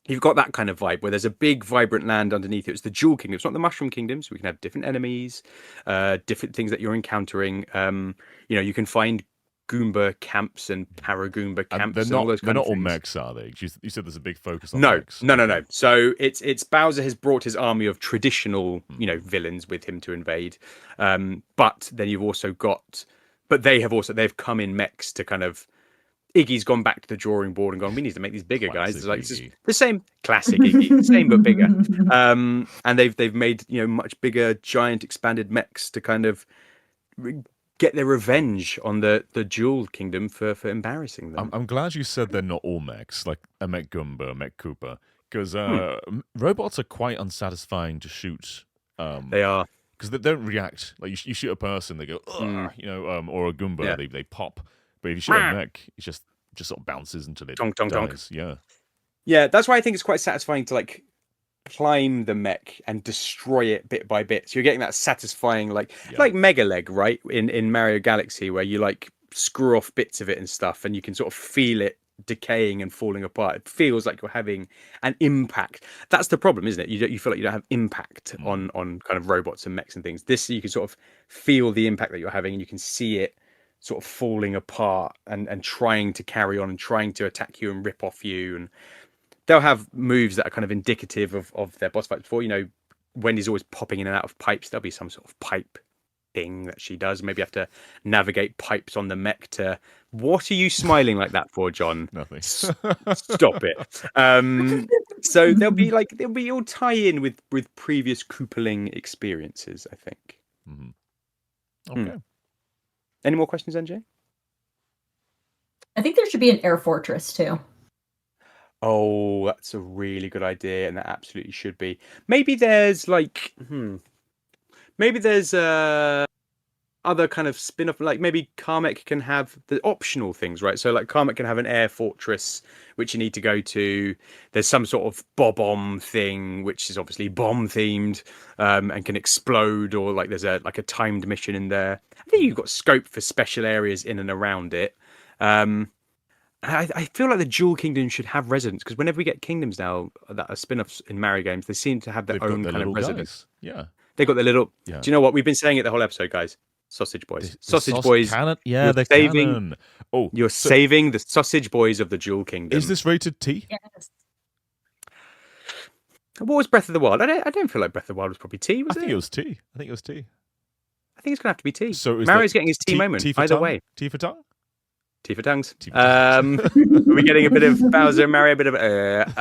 Speaker 1: you've got that kind of vibe where there's a big, vibrant land underneath it. It's the Jewel Kingdom. It's not the Mushroom Kingdom, so we can have different enemies, different things that you're encountering. You can find Goomba camps and Paragoomba camps.
Speaker 3: And all those
Speaker 1: they're not
Speaker 3: all mechs, are they? You said there's a big focus on
Speaker 1: no,
Speaker 3: mechs.
Speaker 1: No. So it's Bowser has brought his army of traditional, villains with him to invade. But then you've also got, they've come in mechs to kind of. Iggy's gone back to the drawing board and gone, we need to make these bigger guys. It's like it's the same classic Iggy, same but bigger. And they've made much bigger, giant, expanded mechs to kind of get their revenge on the Jewel Kingdom for embarrassing them.
Speaker 3: I'm glad you said they're not all mechs, like a Mech Goomba, a Mech Koopa, because robots are quite unsatisfying to shoot.
Speaker 1: They are.
Speaker 3: Because they don't react. Like you shoot a person, they go, or a Goomba, they pop. But if you shoot a mech, it just sort of bounces until it dies.
Speaker 1: Yeah, that's why I think it's quite satisfying to like climb the mech and destroy it bit by bit. So you're getting that satisfying like Mega Leg, right? In Mario Galaxy, where you like screw off bits of it and stuff, and you can sort of feel it decaying and falling apart. It feels like you're having an impact. That's the problem, isn't it? You feel like you don't have impact on kind of robots and mechs and things. This, you can sort of feel the impact that you're having, and you can see it sort of falling apart and trying to carry on and trying to attack you and rip off you. And they'll have moves that are kind of indicative of their boss fights before. Wendy's always popping in and out of pipes. There'll be some sort of pipe thing that she does. Maybe you have to navigate pipes on the mech to... What are you smiling like that for, John?
Speaker 3: Nothing.
Speaker 1: Stop it. So it'll tie in with previous Koopaling experiences, I think.
Speaker 3: Okay.
Speaker 1: Any more questions, NJ?
Speaker 2: I think there should be an air fortress too.
Speaker 1: Oh, that's a really good idea, and that absolutely should be. Maybe there's like, maybe there's other kind of spin-off, like maybe Carmack can have the optional things, right? So like Carmack can have an air fortress which you need to go to. There's some sort of bob-omb thing which is obviously bomb themed, and can explode, or like there's a timed mission in there. I think you've got scope for special areas in and around it. I feel like the Jewel Kingdom should have residents, because whenever we get kingdoms now that are spin-offs in Mario games, they seem to have their
Speaker 3: They've got
Speaker 1: own
Speaker 3: their
Speaker 1: kind of
Speaker 3: little
Speaker 1: residents.
Speaker 3: guys. Yeah.
Speaker 1: They got their little.
Speaker 3: Yeah.
Speaker 1: Do you know what? We've been saying it the whole episode, guys. Sausage boys.
Speaker 3: The
Speaker 1: Sausage boys.
Speaker 3: Canon? Yeah,
Speaker 1: you're
Speaker 3: they're
Speaker 1: saving,
Speaker 3: canon. Oh,
Speaker 1: You're
Speaker 3: so
Speaker 1: saving the sausage boys of the Jewel Kingdom.
Speaker 3: is this rated T?
Speaker 2: Yes.
Speaker 1: What was Breath of the Wild? I don't feel like Breath of the Wild was probably T,
Speaker 3: I
Speaker 1: was
Speaker 3: think
Speaker 1: it?
Speaker 3: it was T. I think it was T.
Speaker 1: I think it's going to have to be T.
Speaker 3: So is
Speaker 1: Mario's
Speaker 3: that
Speaker 1: getting his T moment.
Speaker 3: T for
Speaker 1: Either
Speaker 3: tongue?
Speaker 1: way.
Speaker 3: T for tongue?
Speaker 1: T for tongues.
Speaker 3: T for tongues.
Speaker 1: Are we getting a bit of Bowser and Mario? A bit of
Speaker 3: That's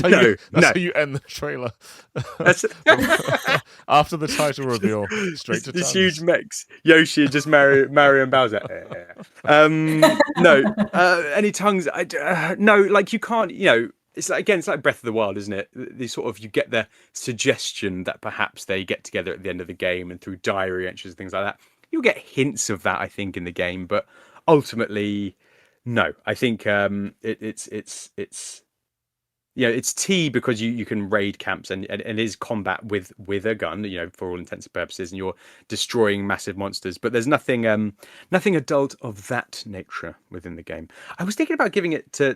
Speaker 1: no,
Speaker 3: how you end the trailer.
Speaker 1: That's
Speaker 3: After the title reveal, straight to
Speaker 1: this
Speaker 3: tongues.
Speaker 1: huge mix. Yoshi and just Mario and Bowser. No. Any tongues? No. Like you can't. It's like, again, it's like Breath of the Wild, isn't it? The sort of, you get the suggestion that perhaps they get together at the end of the game, and through diary entries and things like that, you'll get hints of that, I think, in the game. But ultimately, no. I think it's T, because you can raid camps, and it is combat with a gun, for all intents and purposes, and you're destroying massive monsters. But there's nothing adult of that nature within the game. I was thinking about giving it to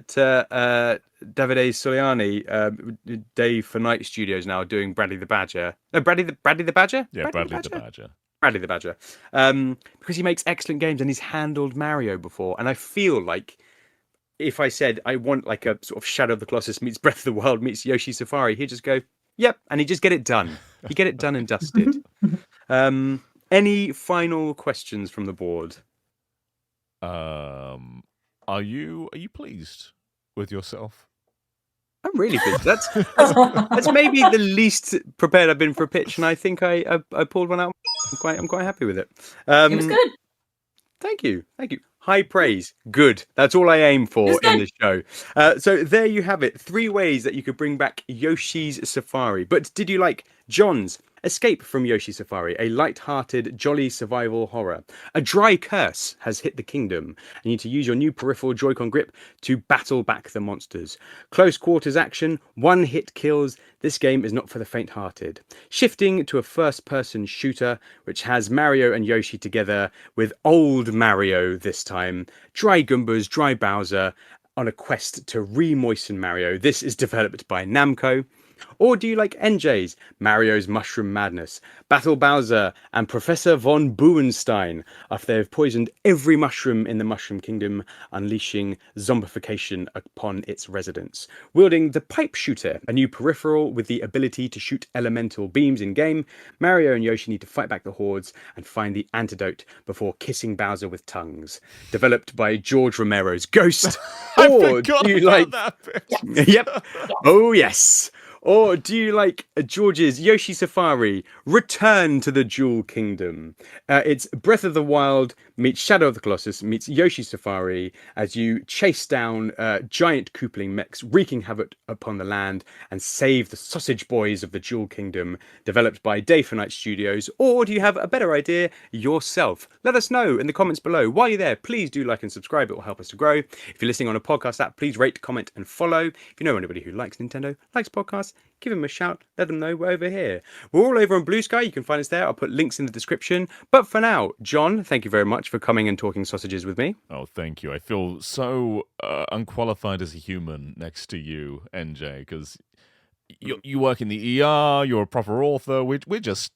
Speaker 1: Davide Soliani, Day for Night Studios, now doing Bradley the Badger. No, Bradley the Badger.
Speaker 3: Yeah, Bradley the Badger.
Speaker 1: Bradley the Badger, because he makes excellent games and he's handled Mario before, and I feel like, if I said I want like a sort of Shadow of the Colossus meets Breath of the Wild meets Yoshi Safari, he'd just go, yep, and he'd just get it done. He'd get it done and dusted. Any final questions from the board?
Speaker 3: Are you pleased with yourself?
Speaker 1: I'm really pleased. That's maybe the least prepared I've been for a pitch, and I think I pulled one out. I'm quite happy with it.
Speaker 2: It was good.
Speaker 1: Thank you. High praise. Good. That's all I aim for in this show. So there you have it. 3 ways that you could bring back Yoshi's Safari. But did you like John's Escape from Yoshi Safari, a light-hearted, jolly survival horror? A dry curse has hit the kingdom, and you need to use your new peripheral Joy-Con grip to battle back the monsters. Close quarters action, one-hit kills. This game is not for the faint-hearted. Shifting to a first-person shooter, which has Mario and Yoshi together with old Mario this time. Dry Goombas, Dry Bowser, on a quest to re-moisten Mario. This is developed by Namco. Or do you like NJ's Mario's Mushroom Madness? Battle Bowser and Professor von Buenstein after they have poisoned every mushroom in the Mushroom Kingdom, unleashing zombification upon its residents. Wielding the Pipe Shooter, a new peripheral with the ability to shoot elemental beams in-game, Mario and Yoshi need to fight back the hordes and find the antidote before kissing Bowser with tongues. Developed by George Romero's Ghost. Or do you like
Speaker 3: that bit.
Speaker 1: Yep. Oh yes. Or do you like George's Yoshi Safari, Return to the Jewel Kingdom? It's Breath of the Wild meets Shadow of the Colossus meets Yoshi Safari, as you chase down giant Koopling mechs, wreaking havoc upon the land, and save the sausage boys of the Jewel Kingdom, developed by Day for Night Studios. Or do you have a better idea yourself? Let us know in the comments below. While you're there, please do like and subscribe. It will help us to grow. If you're listening on a podcast app, please rate, comment, and follow. If you know anybody who likes Nintendo, likes podcasts, give them a shout. Let them know we're over here. We're all over on BlueSky. You can find us there. I'll put links in the description. But for now, John, thank you very much for coming and talking sausages with me.
Speaker 3: Oh, thank you. I feel so unqualified as a human next to you, NJ, because you work in the ER. You're a proper author. We're just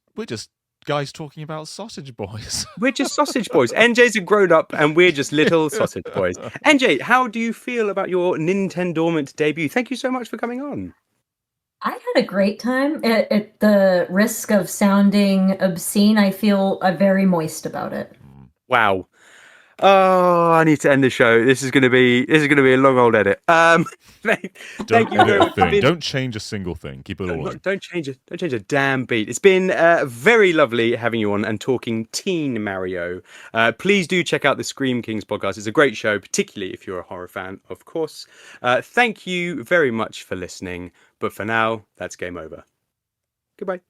Speaker 3: guys talking about sausage boys.
Speaker 1: We're just sausage boys. NJ's a grown up, and we're just little sausage boys. NJ, how do you feel about your NintenDormant debut? Thank you so much for coming on.
Speaker 2: I had a great time. At the risk of sounding obscene, I feel very moist about it.
Speaker 1: Wow. Oh, I need to end the show. This is gonna be a long old edit. Thank
Speaker 3: Don't
Speaker 1: you
Speaker 3: edit
Speaker 1: very
Speaker 3: a
Speaker 1: much.
Speaker 3: thing. Don't change a single thing. Keep it all in.
Speaker 1: Don't change it. Don't change a damn beat. It's been very lovely having you on and talking Teen Mario. Please do check out the Scream Kings podcast. It's a great show, particularly if you're a horror fan, of course. Thank you very much for listening. But for now, that's game over. Goodbye.